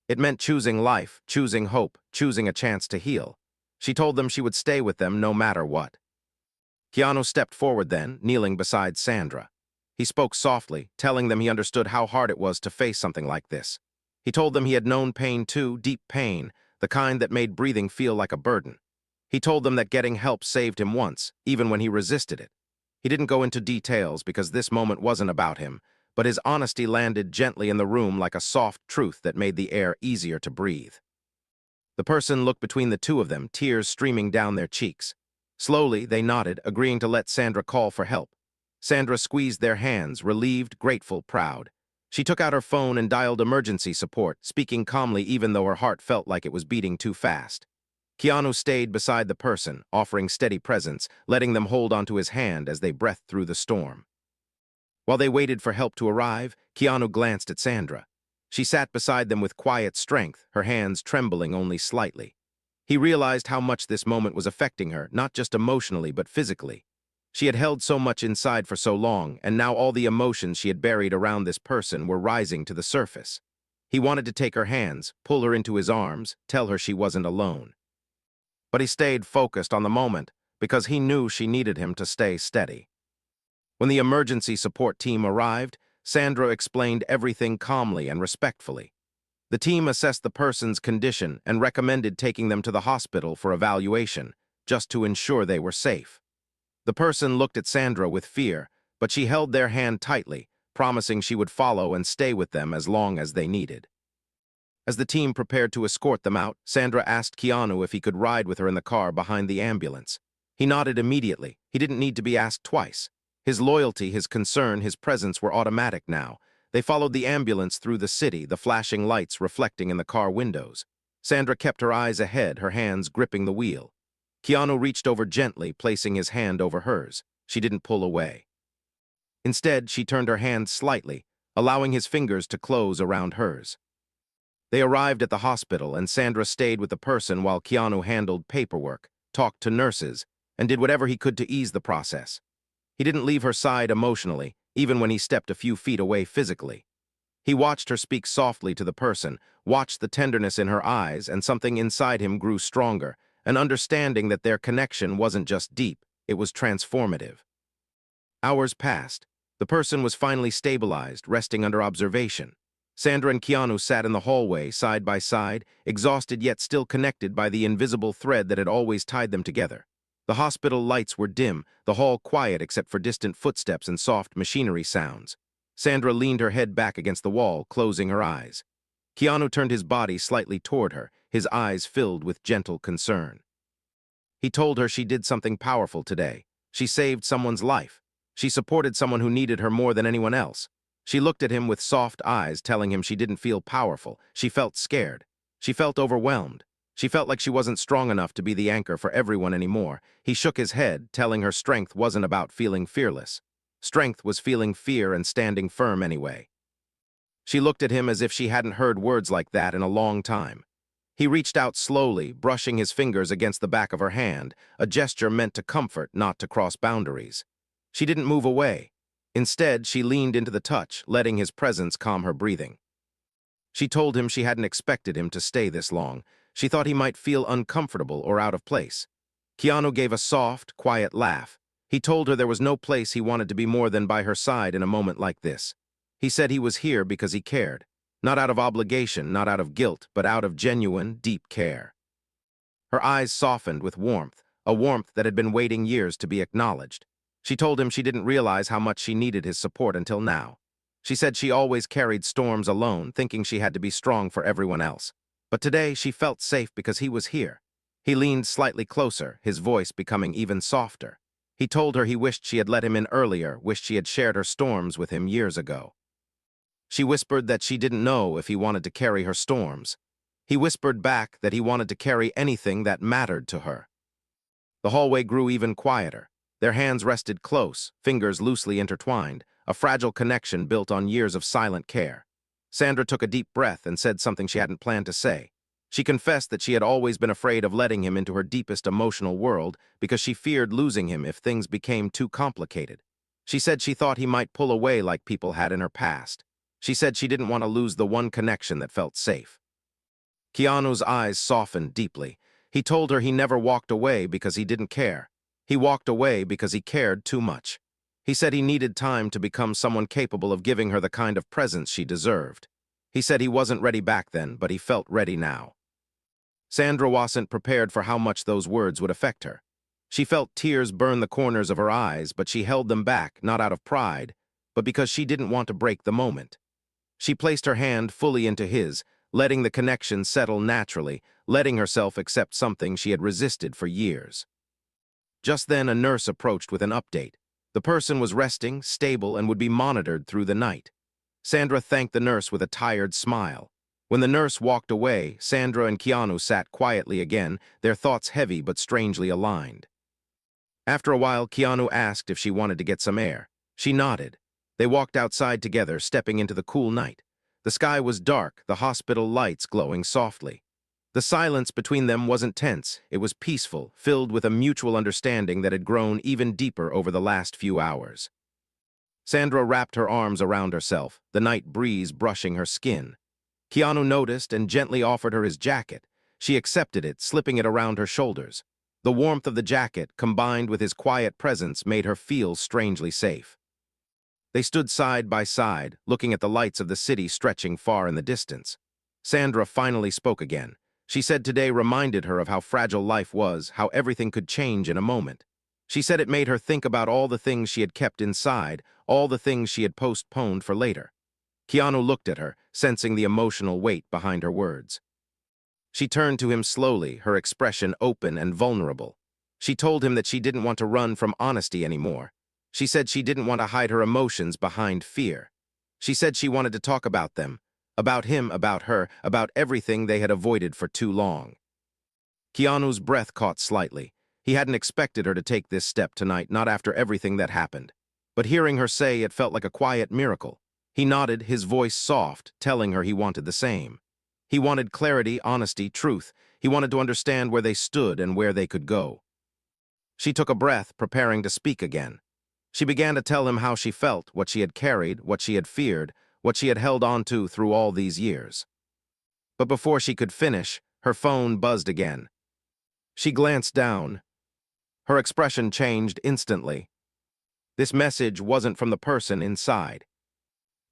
It meant choosing life, choosing hope, choosing a chance to heal. She told them she would stay with them no matter what. Keanu stepped forward then, kneeling beside Sandra. He spoke softly, telling them he understood how hard it was to face something like this. He told them he had known pain too, deep pain, the kind that made breathing feel like a burden. He told them that getting help saved him once, even when he resisted it. He didn't go into details because this moment wasn't about him, but his honesty landed gently in the room like a soft truth that made the air easier to breathe. The person looked between the two of them, tears streaming down their cheeks. Slowly, they nodded, agreeing to let Sandra call for help. Sandra squeezed their hands, relieved, grateful, proud. She took out her phone and dialed emergency support, speaking calmly even though her heart felt like it was beating too fast. Keanu stayed beside the person, offering steady presence, letting them hold onto his hand as they breathed through the storm. While they waited for help to arrive, Keanu glanced at Sandra. She sat beside them with quiet strength, her hands trembling only slightly. He realized how much this moment was affecting her, not just emotionally but physically. She had held so much inside for so long, and now all the emotions she had buried around this person were rising to the surface. He wanted to take her hands, pull her into his arms, tell her she wasn't alone. But he stayed focused on the moment because he knew she needed him to stay steady. When the emergency support team arrived, Sandra explained everything calmly and respectfully. The team assessed the person's condition and recommended taking them to the hospital for evaluation, just to ensure they were safe. The person looked at Sandra with fear, but she held their hand tightly, promising she would follow and stay with them as long as they needed. As the team prepared to escort them out, Sandra asked Keanu if he could ride with her in the car behind the ambulance. He nodded immediately. He didn't need to be asked twice. His loyalty, his concern, his presence were automatic now. They followed the ambulance through the city, the flashing lights reflecting in the car windows. Sandra kept her eyes ahead, her hands gripping the wheel. Keanu reached over gently, placing his hand over hers. She didn't pull away. Instead, she turned her hand slightly, allowing his fingers to close around hers. They arrived at the hospital, and Sandra stayed with the person while Keanu handled paperwork, talked to nurses, and did whatever he could to ease the process. He didn't leave her side emotionally, even when he stepped a few feet away physically. He watched her speak softly to the person, watched the tenderness in her eyes, and something inside him grew stronger, an understanding that their connection wasn't just deep, it was transformative. Hours passed. The person was finally stabilized, resting under observation. Sandra and Keanu sat in the hallway, side by side, exhausted yet still connected by the invisible thread that had always tied them together. The hospital lights were dim, the hall quiet except for distant footsteps and soft machinery sounds. Sandra leaned her head back against the wall, closing her eyes. Keanu turned his body slightly toward her, his eyes filled with gentle concern. He told her she did something powerful today. She saved someone's life. She supported someone who needed her more than anyone else. She looked at him with soft eyes, telling him she didn't feel powerful. She felt scared. She felt overwhelmed. She felt like she wasn't strong enough to be the anchor for everyone anymore. He shook his head, telling her strength wasn't about feeling fearless. Strength was feeling fear and standing firm anyway. She looked at him as if she hadn't heard words like that in a long time. He reached out slowly, brushing his fingers against the back of her hand, a gesture meant to comfort, not to cross boundaries. She didn't move away. Instead, she leaned into the touch, letting his presence calm her breathing. She told him she hadn't expected him to stay this long. She thought he might feel uncomfortable or out of place. Keanu gave a soft, quiet laugh. He told her there was no place he wanted to be more than by her side in a moment like this. He said he was here because he cared. Not out of obligation, not out of guilt, but out of genuine, deep care. Her eyes softened with warmth, a warmth that had been waiting years to be acknowledged. She told him she didn't realize how much she needed his support until now. She said she always carried storms alone, thinking she had to be strong for everyone else. But today she felt safe because he was here. He leaned slightly closer, his voice becoming even softer. He told her he wished she had let him in earlier, wished she had shared her storms with him years ago. She whispered that she didn't know if he wanted to carry her storms. He whispered back that he wanted to carry anything that mattered to her. The hallway grew even quieter. Their hands rested close, fingers loosely intertwined, a fragile connection built on years of silent care. Sandra took a deep breath and said something she hadn't planned to say. She confessed that she had always been afraid of letting him into her deepest emotional world because she feared losing him if things became too complicated. She said she thought he might pull away like people had in her past. She said she didn't want to lose the one connection that felt safe. Keanu's eyes softened deeply. He told her he never walked away because he didn't care. He walked away because he cared too much. He said he needed time to become someone capable of giving her the kind of presence she deserved. He said he wasn't ready back then, but he felt ready now. Sandra wasn't prepared for how much those words would affect her. She felt tears burn the corners of her eyes, but she held them back, not out of pride, but because she didn't want to break the moment. She placed her hand fully into his, letting the connection settle naturally, letting herself accept something she had resisted for years. Just then, a nurse approached with an update. The person was resting, stable, and would be monitored through the night. Sandra thanked the nurse with a tired smile. When the nurse walked away, Sandra and Keanu sat quietly again, their thoughts heavy but strangely aligned. After a while, Keanu asked if she wanted to get some air. She nodded. They walked outside together, stepping into the cool night. The sky was dark, the hospital lights glowing softly. The silence between them wasn't tense, it was peaceful, filled with a mutual understanding that had grown even deeper over the last few hours. Sandra wrapped her arms around herself, the night breeze brushing her skin. Keanu noticed and gently offered her his jacket. She accepted it, slipping it around her shoulders. The warmth of the jacket, combined with his quiet presence, made her feel strangely safe. They stood side by side, looking at the lights of the city stretching far in the distance. Sandra finally spoke again. She said today reminded her of how fragile life was, how everything could change in a moment. She said it made her think about all the things she had kept inside, all the things she had postponed for later. Keanu looked at her, sensing the emotional weight behind her words. She turned to him slowly, her expression open and vulnerable. She told him that she didn't want to run from honesty anymore. She said she didn't want to hide her emotions behind fear. She said she wanted to talk about them, about him, about her, about everything they had avoided for too long. Keanu's breath caught slightly. He hadn't expected her to take this step tonight, not after everything that happened. But hearing her say it felt like a quiet miracle. He nodded, his voice soft, telling her he wanted the same. He wanted clarity, honesty, truth. He wanted to understand where they stood and where they could go. She took a breath, preparing to speak again. She began to tell him how she felt, what she had carried, what she had feared, what she had held on to through all these years. But before she could finish, her phone buzzed again. She glanced down. Her expression changed instantly. This message wasn't from the person inside.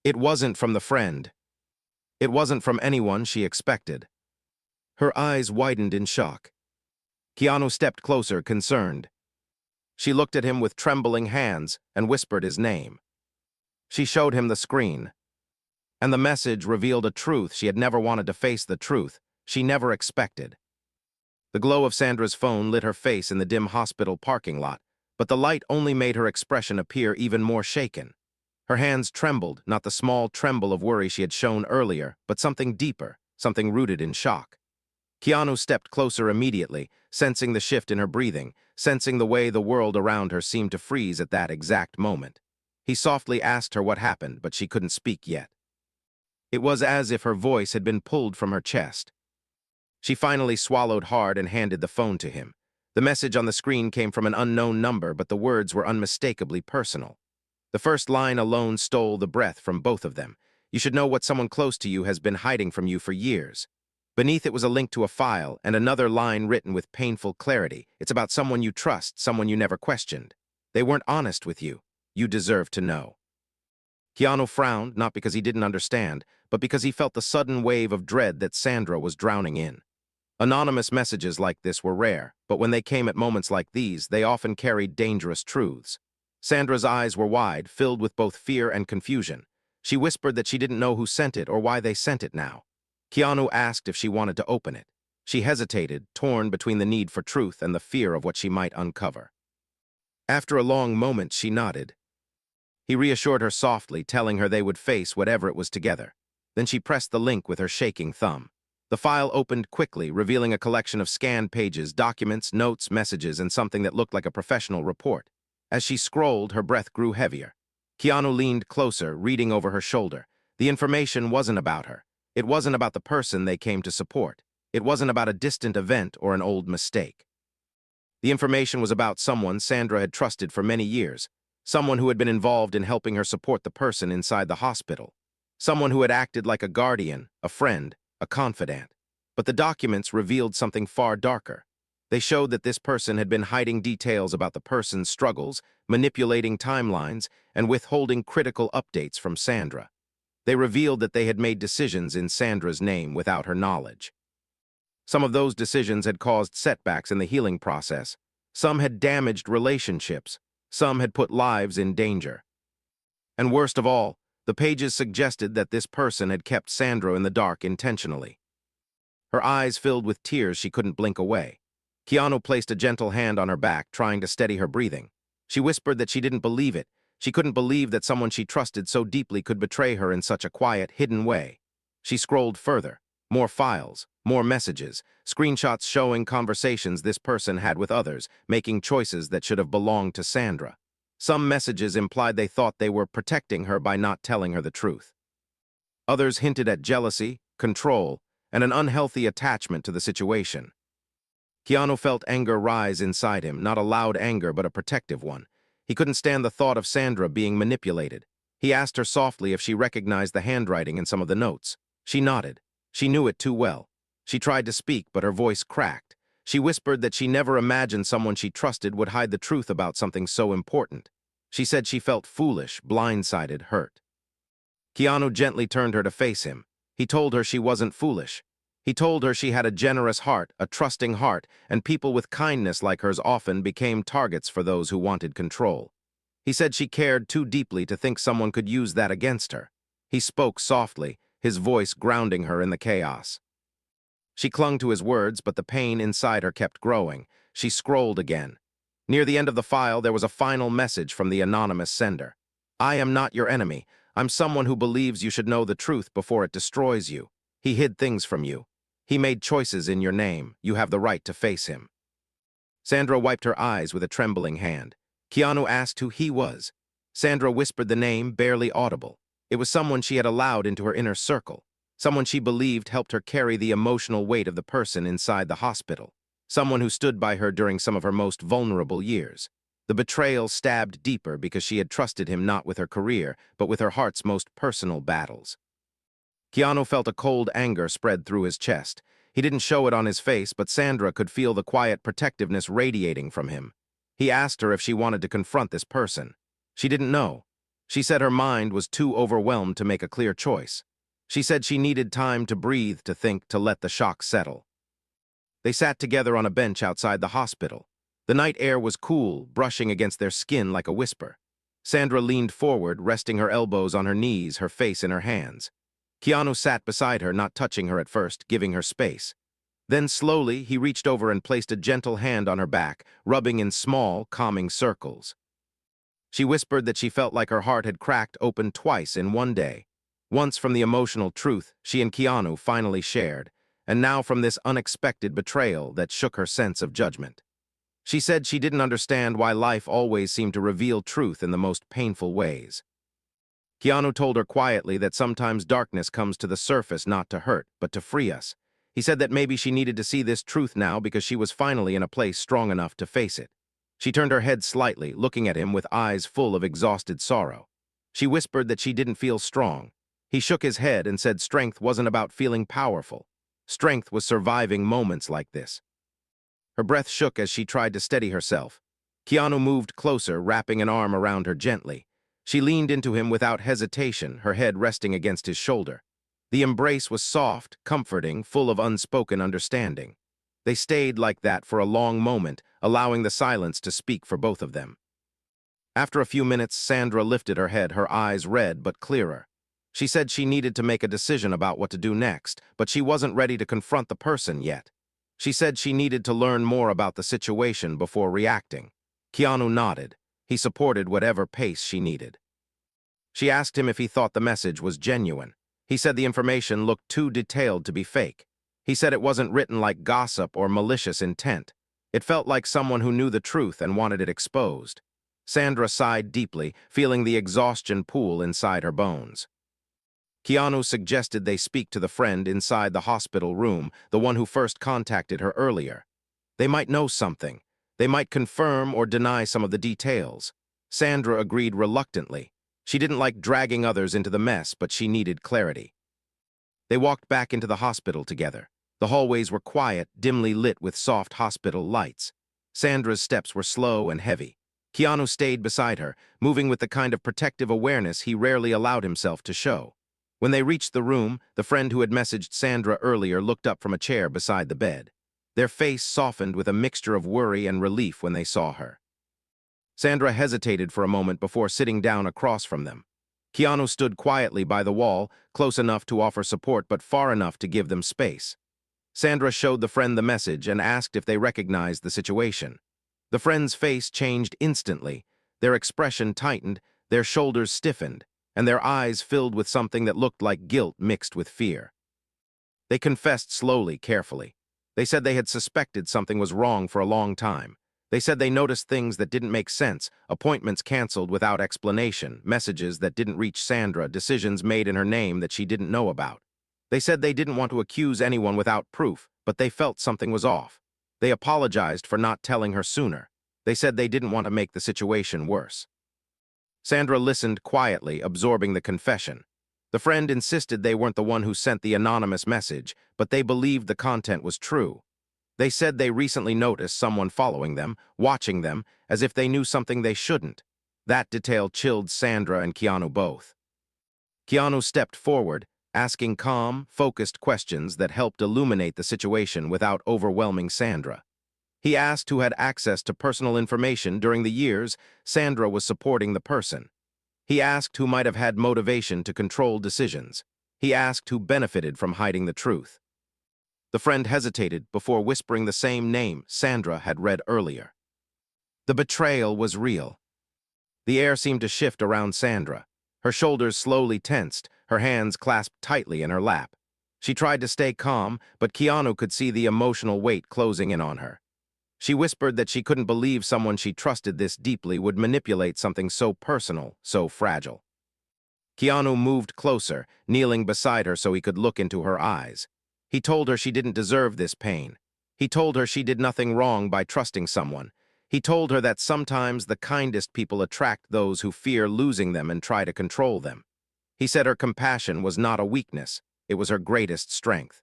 It wasn't from the friend. It wasn't from anyone she expected. Her eyes widened in shock. Keanu stepped closer, concerned. She looked at him with trembling hands and whispered his name. She showed him the screen. And the message revealed a truth she had never wanted to face, the truth she never expected. The glow of Sandra's phone lit her face in the dim hospital parking lot, but the light only made her expression appear even more shaken. Her hands trembled, not the small tremble of worry she had shown earlier, but something deeper, something rooted in shock. Keanu stepped closer immediately, sensing the shift in her breathing, sensing the way the world around her seemed to freeze at that exact moment. He softly asked her what happened, but she couldn't speak yet. It was as if her voice had been pulled from her chest. She finally swallowed hard and handed the phone to him. The message on the screen came from an unknown number, but the words were unmistakably personal. The first line alone stole the breath from both of them. You should know what someone close to you has been hiding from you for years. Beneath it was a link to a file and another line written with painful clarity. It's about someone you trust, someone you never questioned. They weren't honest with you. You deserve to know. Keanu frowned, not because he didn't understand, but because he felt the sudden wave of dread that Sandra was drowning in. Anonymous messages like this were rare, but when they came at moments like these, they often carried dangerous truths. Sandra's eyes were wide, filled with both fear and confusion. She whispered that she didn't know who sent it or why they sent it now. Keanu asked if she wanted to open it. She hesitated, torn between the need for truth and the fear of what she might uncover. After a long moment, she nodded. He reassured her softly, telling her they would face whatever it was together. Then she pressed the link with her shaking thumb. The file opened quickly, revealing a collection of scanned pages, documents, notes, messages, and something that looked like a professional report. As she scrolled, her breath grew heavier. Keanu leaned closer, reading over her shoulder. The information wasn't about her. It wasn't about the person they came to support. It wasn't about a distant event or an old mistake. The information was about someone Sandra had trusted for many years, someone who had been involved in helping her support the person inside the hospital, someone who had acted like a guardian, a friend, a confidant. But the documents revealed something far darker. They showed that this person had been hiding details about the person's struggles, manipulating timelines, and withholding critical updates from Sandra. They revealed that they had made decisions in Sandra's name without her knowledge. Some of those decisions had caused setbacks in the healing process. Some had damaged relationships. Some had put lives in danger. And worst of all, The pages suggested that this person had kept Sandra in the dark intentionally. Her eyes filled with tears she couldn't blink away. Keanu placed a gentle hand on her back, trying to steady her breathing. She whispered that she didn't believe it. She couldn't believe that someone she trusted so deeply could betray her in such a quiet, hidden way. She scrolled further. More files, more messages, screenshots showing conversations this person had with others, making choices that should have belonged to Sandra. Some messages implied they thought they were protecting her by not telling her the truth. Others hinted at jealousy, control, and an unhealthy attachment to the situation. Keanu felt anger rise inside him, not a loud anger but a protective one. He couldn't stand the thought of Sandra being manipulated. He asked her softly if she recognized the handwriting in some of the notes. She nodded. She knew it too well. She tried to speak, but her voice cracked. She whispered that she never imagined someone she trusted would hide the truth about something so important. She said she felt foolish, blindsided, hurt. Keanu gently turned her to face him. He told her she wasn't foolish. He told her she had a generous heart, a trusting heart, and people with kindness like hers often became targets for those who wanted control. He said she cared too deeply to think someone could use that against her. He spoke softly, his voice grounding her in the chaos. She clung to his words, but the pain inside her kept growing. She scrolled again. Near the end of the file, there was a final message from the anonymous sender. "I am not your enemy. I'm someone who believes you should know the truth before it destroys you. He hid things from you. He made choices in your name. You have the right to face him." Sandra wiped her eyes with a trembling hand. Keanu asked who he was. Sandra whispered the name, barely audible. It was someone she had allowed into her inner circle. Someone she believed helped her carry the emotional weight of the person inside the hospital. Someone who stood by her during some of her most vulnerable years. The betrayal stabbed deeper because she had trusted him not with her career, but with her heart's most personal battles. Keanu felt a cold anger spread through his chest. He didn't show it on his face, but Sandra could feel the quiet protectiveness radiating from him. He asked her if she wanted to confront this person. She didn't know. She said her mind was too overwhelmed to make a clear choice. She said she needed time to breathe, to think, to let the shock settle. They sat together on a bench outside the hospital. The night air was cool, brushing against their skin like a whisper. Sandra leaned forward, resting her elbows on her knees, her face in her hands. Keanu sat beside her, not touching her at first, giving her space. Then slowly, he reached over and placed a gentle hand on her back, rubbing in small, calming circles. She whispered that she felt like her heart had cracked open twice in one day. Once from the emotional truth she and Keanu finally shared, and now from this unexpected betrayal that shook her sense of judgment. She said she didn't understand why life always seemed to reveal truth in the most painful ways. Keanu told her quietly that sometimes darkness comes to the surface not to hurt, but to free us. He said that maybe she needed to see this truth now because she was finally in a place strong enough to face it. She turned her head slightly, looking at him with eyes full of exhausted sorrow. She whispered that she didn't feel strong. He shook his head and said strength wasn't about feeling powerful. Strength was surviving moments like this. Her breath shook as she tried to steady herself. Keanu moved closer, wrapping an arm around her gently. She leaned into him without hesitation, her head resting against his shoulder. The embrace was soft, comforting, full of unspoken understanding. They stayed like that for a long moment, allowing the silence to speak for both of them. After a few minutes, Sandra lifted her head, her eyes red but clearer. She said she needed to make a decision about what to do next, but she wasn't ready to confront the person yet. She said she needed to learn more about the situation before reacting. Keanu nodded. He supported whatever pace she needed. She asked him if he thought the message was genuine. He said the information looked too detailed to be fake. He said it wasn't written like gossip or malicious intent. It felt like someone who knew the truth and wanted it exposed. Sandra sighed deeply, feeling the exhaustion pool inside her bones. Keanu suggested they speak to the friend inside the hospital room, the one who first contacted her earlier. They might know something. They might confirm or deny some of the details. Sandra agreed reluctantly. She didn't like dragging others into the mess, but she needed clarity. They walked back into the hospital together. The hallways were quiet, dimly lit with soft hospital lights. Sandra's steps were slow and heavy. Keanu stayed beside her, moving with the kind of protective awareness he rarely allowed himself to show. When they reached the room, the friend who had messaged Sandra earlier looked up from a chair beside the bed. Their face softened with a mixture of worry and relief when they saw her. Sandra hesitated for a moment before sitting down across from them. Keanu stood quietly by the wall, close enough to offer support but far enough to give them space. Sandra showed the friend the message and asked if they recognized the situation. The friend's face changed instantly. Their expression tightened, their shoulders stiffened, and their eyes filled with something that looked like guilt mixed with fear. They confessed slowly, carefully. They said they had suspected something was wrong for a long time. They said they noticed things that didn't make sense, appointments canceled without explanation, messages that didn't reach Sandra, decisions made in her name that she didn't know about. They said they didn't want to accuse anyone without proof, but they felt something was off. They apologized for not telling her sooner. They said they didn't want to make the situation worse. Sandra listened quietly, absorbing the confession. The friend insisted they weren't the one who sent the anonymous message, but they believed the content was true. They said they recently noticed someone following them, watching them, as if they knew something they shouldn't. That detail chilled Sandra and Keanu both. Keanu stepped forward, asking calm, focused questions that helped illuminate the situation without overwhelming Sandra. He asked who had access to personal information during the years Sandra was supporting the person. He asked who might have had motivation to control decisions. He asked who benefited from hiding the truth. The friend hesitated before whispering the same name Sandra had read earlier. The betrayal was real. The air seemed to shift around Sandra. Her shoulders slowly tensed, her hands clasped tightly in her lap. She tried to stay calm, but Keanu could see the emotional weight closing in on her. She whispered that she couldn't believe someone she trusted this deeply would manipulate something so personal, so fragile. Keanu moved closer, kneeling beside her so he could look into her eyes. He told her she didn't deserve this pain. He told her she did nothing wrong by trusting someone. He told her that sometimes the kindest people attract those who fear losing them and try to control them. He said her compassion was not a weakness, it was her greatest strength.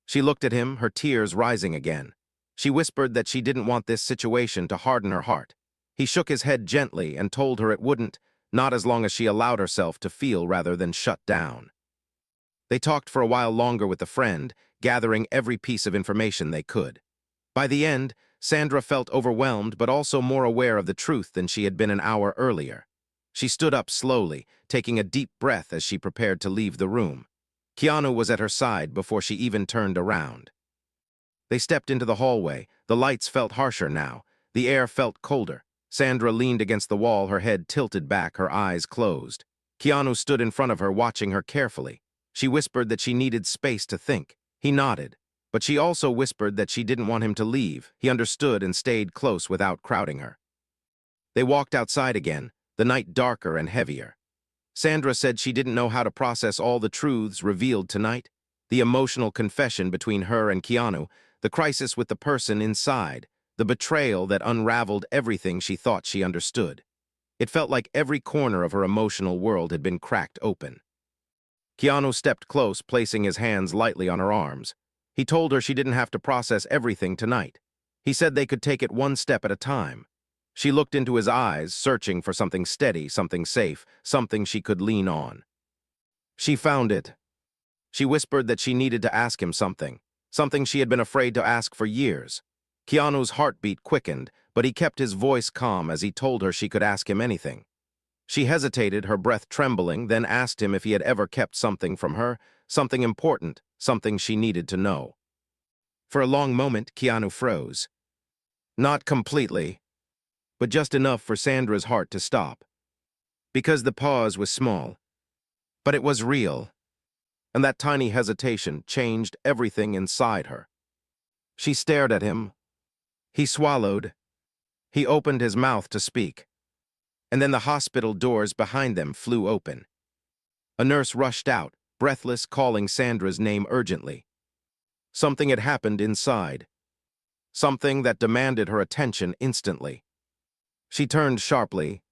She looked at him, her tears rising again. She whispered that she didn't want this situation to harden her heart. He shook his head gently and told her it wouldn't, not as long as she allowed herself to feel rather than shut down. They talked for a while longer with the friend, gathering every piece of information they could. By the end, Sandra felt overwhelmed but also more aware of the truth than she had been an hour earlier. She stood up slowly, taking a deep breath as she prepared to leave the room. Keanu was at her side before she even turned around. They stepped into the hallway. The lights felt harsher now. The air felt colder. Sandra leaned against the wall, her head tilted back, her eyes closed. Keanu stood in front of her, watching her carefully. She whispered that she needed space to think. He nodded. But she also whispered that she didn't want him to leave. He understood and stayed close without crowding her. They walked outside again, the night darker and heavier. Sandra said she didn't know how to process all the truths revealed tonight. The emotional confession between her and Keanu, the crisis with the person inside, the betrayal that unraveled everything she thought she understood. It felt like every corner of her emotional world had been cracked open. Keanu stepped close, placing his hands lightly on her arms. He told her she didn't have to process everything tonight. He said they could take it one step at a time. She looked into his eyes, searching for something steady, something safe, something she could lean on. She found it. She whispered that she needed to ask him something she had been afraid to ask for years. Keanu's heartbeat quickened, but he kept his voice calm as he told her she could ask him anything. She hesitated, her breath trembling, then asked him if he had ever kept something from her, something important, something she needed to know. For a long moment, Keanu froze. Not completely, but just enough for Sandra's heart to stop. Because the pause was small, but it was real. And that tiny hesitation changed everything inside her. She stared at him. He swallowed. He opened his mouth to speak. And then the hospital doors behind them flew open. A nurse rushed out, breathless, calling Sandra's name urgently. Something had happened inside. Something that demanded her attention instantly. She turned sharply.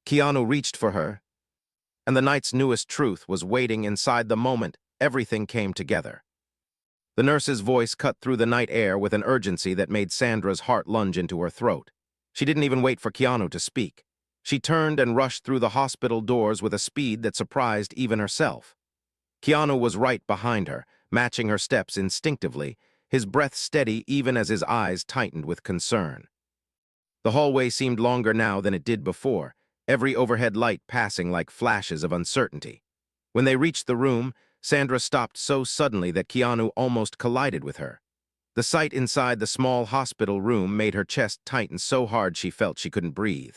Keanu reached for her. And the night's newest truth was waiting inside the moment everything came together. The nurse's voice cut through the night air with an urgency that made Sandra's heart lunge into her throat. She didn't even wait for Keanu to speak. She turned and rushed through the hospital doors with a speed that surprised even herself. Keanu was right behind her, matching her steps instinctively, his breath steady even as his eyes tightened with concern. The hallway seemed longer now than it did before. every overhead light passing like flashes of uncertainty. When they reached the room, Sandra stopped so suddenly that Keanu almost collided with her. The sight inside the small hospital room made her chest tighten so hard she felt she couldn't breathe.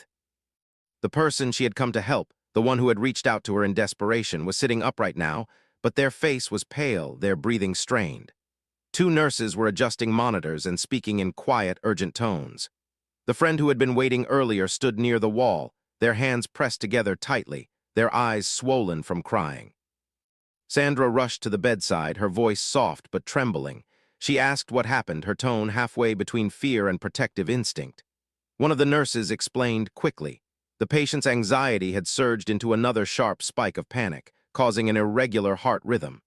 The person she had come to help, the one who had reached out to her in desperation, was sitting upright now, but their face was pale, their breathing strained. Two nurses were adjusting monitors and speaking in quiet, urgent tones. The friend who had been waiting earlier stood near the wall, their hands pressed together tightly, their eyes swollen from crying. Sandra rushed to the bedside, her voice soft but trembling. She asked what happened, her tone halfway between fear and protective instinct. One of the nurses explained quickly. The patient's anxiety had surged into another sharp spike of panic, causing an irregular heart rhythm.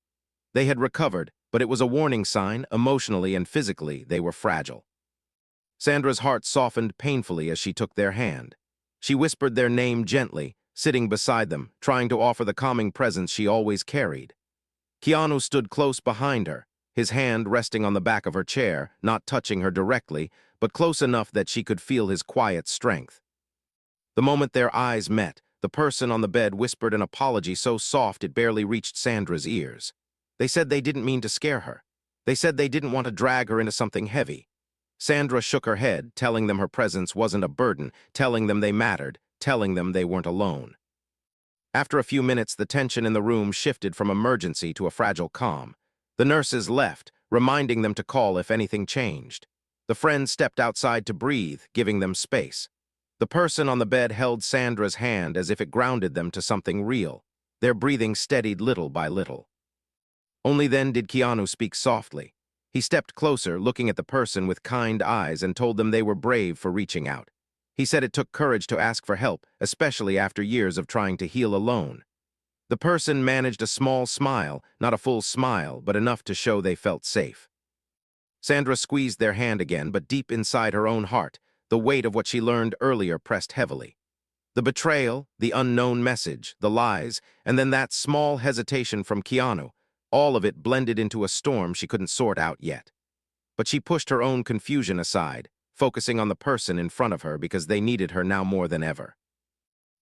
They had recovered, but it was a warning sign. Emotionally and physically, they were fragile. Sandra's heart softened painfully as she took their hand. She whispered their name gently, sitting beside them, trying to offer the calming presence she always carried. Keanu stood close behind her, his hand resting on the back of her chair, not touching her directly, but close enough that she could feel his quiet strength. The moment their eyes met, the person on the bed whispered an apology so soft it barely reached Sandra's ears. They said they didn't mean to scare her. They said they didn't want to drag her into something heavy. Sandra shook her head, telling them her presence wasn't a burden, telling them they mattered, telling them they weren't alone. After a few minutes, the tension in the room shifted from emergency to a fragile calm. The nurses left, reminding them to call if anything changed. The friend stepped outside to breathe, giving them space. The person on the bed held Sandra's hand as if it grounded them to something real. Their breathing steadied little by little. Only then did Keanu speak softly. He stepped closer, looking at the person with kind eyes, and told them they were brave for reaching out. He said it took courage to ask for help, especially after years of trying to heal alone. The person managed a small smile, not a full smile, but enough to show they felt safe. Sandra squeezed their hand again, but deep inside her own heart, the weight of what she learned earlier pressed heavily. The betrayal, the unknown message, the lies, and then that small hesitation from Keanu, all of it blended into a storm she couldn't sort out yet. But she pushed her own confusion aside, focusing on the person in front of her because they needed her now more than ever.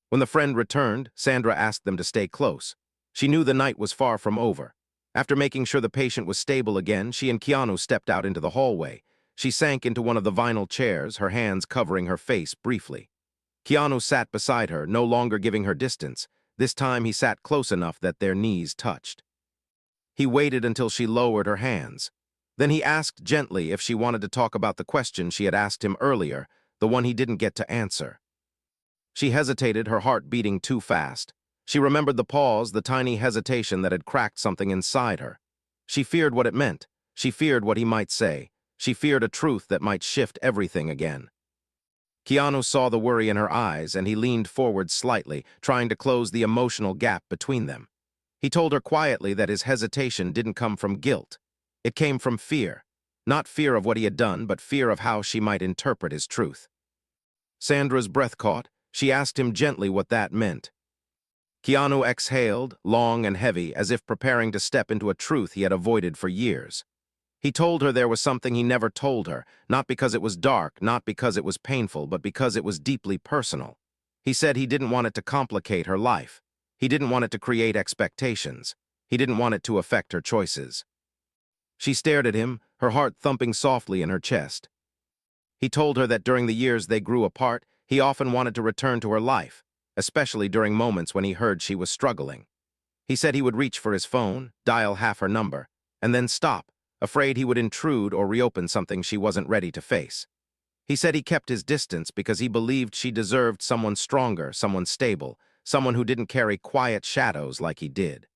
When the friend returned, Sandra asked them to stay close. She knew the night was far from over. After making sure the patient was stable again, she and Keanu stepped out into the hallway. She sank into one of the vinyl chairs, her hands covering her face briefly. Keanu sat beside her, no longer giving her distance. This time he sat close enough that their knees touched. He waited until she lowered her hands. Then he asked gently if she wanted to talk about the question she had asked him earlier, the one he didn't get to answer. She hesitated, her heart beating too fast. She remembered the pause, the tiny hesitation that had cracked something inside her. She feared what it meant. She feared what he might say. She feared a truth that might shift everything again. Keanu saw the worry in her eyes, and he leaned forward slightly, trying to close the emotional gap between them. He told her quietly that his hesitation didn't come from guilt. It came from fear. Not fear of what he had done, but fear of how she might interpret his truth. Sandra's breath caught. She asked him gently what that meant. Keanu exhaled, long and heavy, as if preparing to step into a truth he had avoided for years. He told her there was something he never told her, not because it was dark, not because it was painful, but because it was deeply personal. He said he didn't want it to complicate her life. He didn't want it to create expectations. He didn't want it to affect her choices. She stared at him, her heart thumping softly in her chest. He told her that during the years they grew apart, he often wanted to return to her life, especially during moments when he heard she was struggling. He said he would reach for his phone, dial half her number, and then stop, afraid he would intrude or reopen something she wasn't ready to face. He said he kept his distance because he believed she deserved someone stronger, someone stable, someone who didn't carry quiet shadows like he did.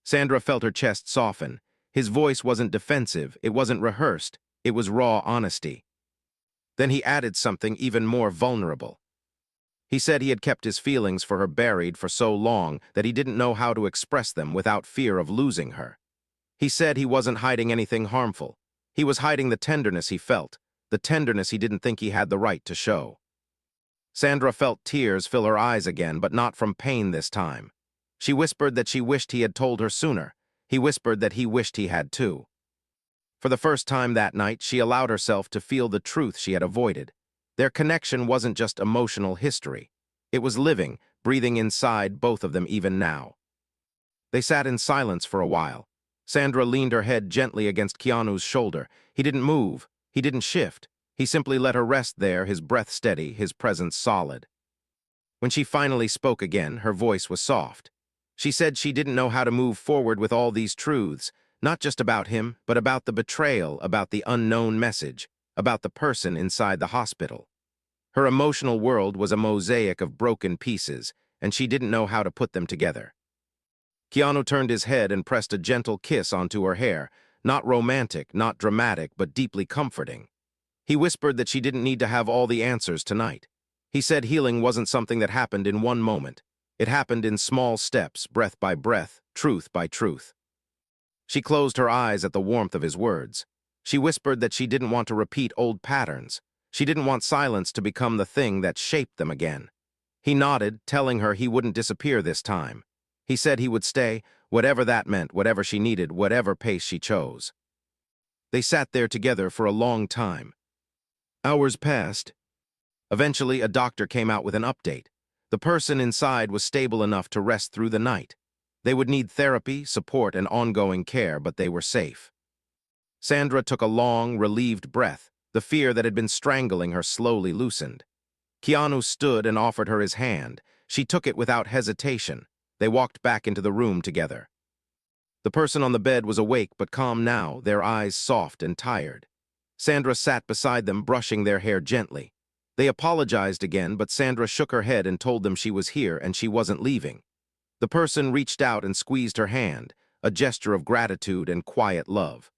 Sandra felt her chest soften. His voice wasn't defensive, it wasn't rehearsed, it was raw honesty. Then he added something even more vulnerable. He said he had kept his feelings for her buried for so long that he didn't know how to express them without fear of losing her. He said he wasn't hiding anything harmful. He was hiding the tenderness he felt, the tenderness he didn't think he had the right to show. Sandra felt tears fill her eyes again, but not from pain this time. She whispered that she wished he had told her sooner. He whispered that he wished he had too. For the first time that night, she allowed herself to feel the truth she had avoided. Their connection wasn't just emotional history. It was living, breathing inside both of them even now. They sat in silence for a while. Sandra leaned her head gently against Keanu's shoulder. He didn't move. He didn't shift. He simply let her rest there, his breath steady, his presence solid. When she finally spoke again, her voice was soft. She said she didn't know how to move forward with all these truths, not just about him, but about the betrayal, about the unknown message, about the person inside the hospital. Her emotional world was a mosaic of broken pieces, and she didn't know how to put them together. Keanu turned his head and pressed a gentle kiss onto her hair, not romantic, not dramatic, but deeply comforting. He whispered that she didn't need to have all the answers tonight. He said healing wasn't something that happened in one moment. It happened in small steps, breath by breath, truth by truth. She closed her eyes at the warmth of his words. She whispered that she didn't want to repeat old patterns. She didn't want silence to become the thing that shaped them again. He nodded, telling her he wouldn't disappear this time. He said he would stay, whatever that meant, whatever she needed, whatever pace she chose. They sat there together for a long time. Hours passed. Eventually, a doctor came out with an update. The person inside was stable enough to rest through the night. They would need therapy, support, and ongoing care, but they were safe. Sandra took a long, relieved breath. The fear that had been strangling her slowly loosened. Keanu stood and offered her his hand. She took it without hesitation. They walked back into the room together. The person on the bed was awake but calm now, their eyes soft and tired. Sandra sat beside them, brushing their hair gently. They apologized again, but Sandra shook her head and told them she was here and she wasn't leaving. The person reached out and squeezed her hand, a gesture of gratitude and quiet love.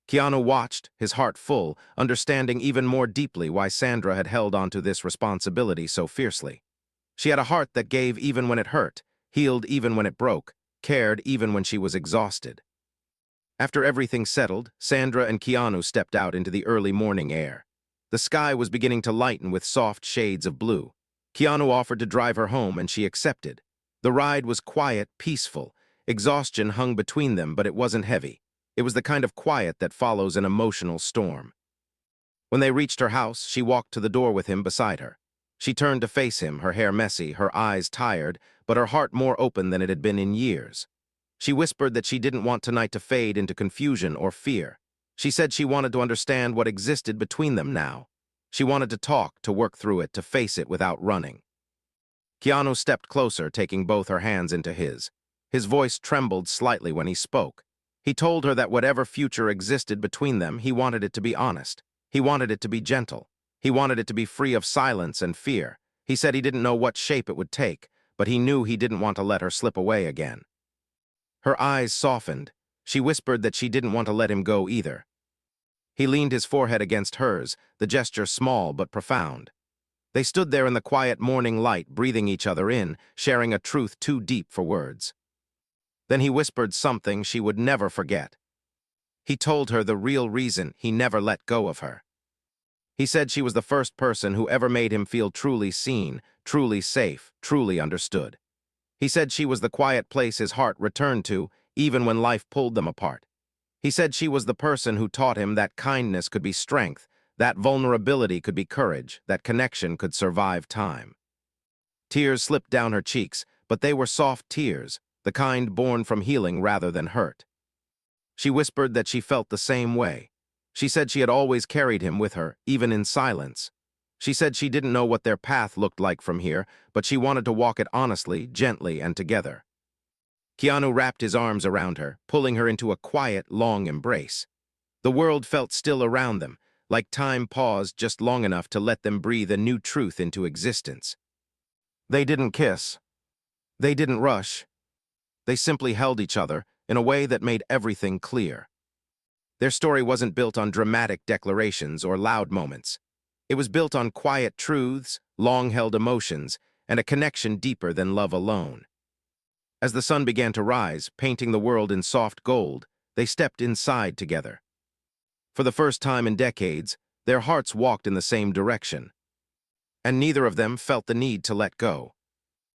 Keanu watched, his heart full, understanding even more deeply why Sandra had held onto this responsibility so fiercely. She had a heart that gave even when it hurt, healed even when it broke, cared even when she was exhausted. After everything settled, Sandra and Keanu stepped out into the early morning air. The sky was beginning to lighten with soft shades of blue. Keanu offered to drive her home, and she accepted. The ride was quiet, peaceful. Exhaustion hung between them, but it wasn't heavy. It was the kind of quiet that follows an emotional storm. When they reached her house, she walked to the door with him beside her. She turned to face him, her hair messy, her eyes tired, but her heart more open than it had been in years. She whispered that she didn't want tonight to fade into confusion or fear. She said she wanted to understand what existed between them now. She wanted to talk, to work through it, to face it without running. Keanu stepped closer, taking both her hands into his. His voice trembled slightly when he spoke. He told her that whatever future existed between them, he wanted it to be honest. He wanted it to be gentle. He wanted it to be free of silence and fear. He said he didn't know what shape it would take, but he knew he didn't want to let her slip away again. Her eyes softened. She whispered that she didn't want to let him go either. He leaned his forehead against hers, the gesture small but profound. They stood there in the quiet morning light, breathing each other in, sharing a truth too deep for words. Then he whispered something she would never forget. He told her the real reason he never let go of her. He said she was the first person who ever made him feel truly seen, truly safe, truly understood. He said she was the quiet place his heart returned to, even when life pulled them apart. He said she was the person who taught him that kindness could be strength, that vulnerability could be courage, that connection could survive time. Tears slipped down her cheeks, but they were soft tears, the kind born from healing rather than hurt. She whispered that she felt the same way. She said she had always carried him with her, even in silence. She said she didn't know what their path looked like from here, but she wanted to walk it honestly, gently, and together. Keanu wrapped his arms around her, pulling her into a quiet, long embrace. The world felt still around them, like time paused just long enough to let them breathe a new truth into existence. They didn't kiss. They didn't rush. They simply held each other in a way that made everything clear. Their story wasn't built on dramatic declarations or loud moments. It was built on quiet truths, long-held emotions, and a connection deeper than love alone. As the sun began to rise, painting the world in soft gold, they stepped inside together. For the first time in decades, their hearts walked in the same direction. And neither of them felt the need to let go.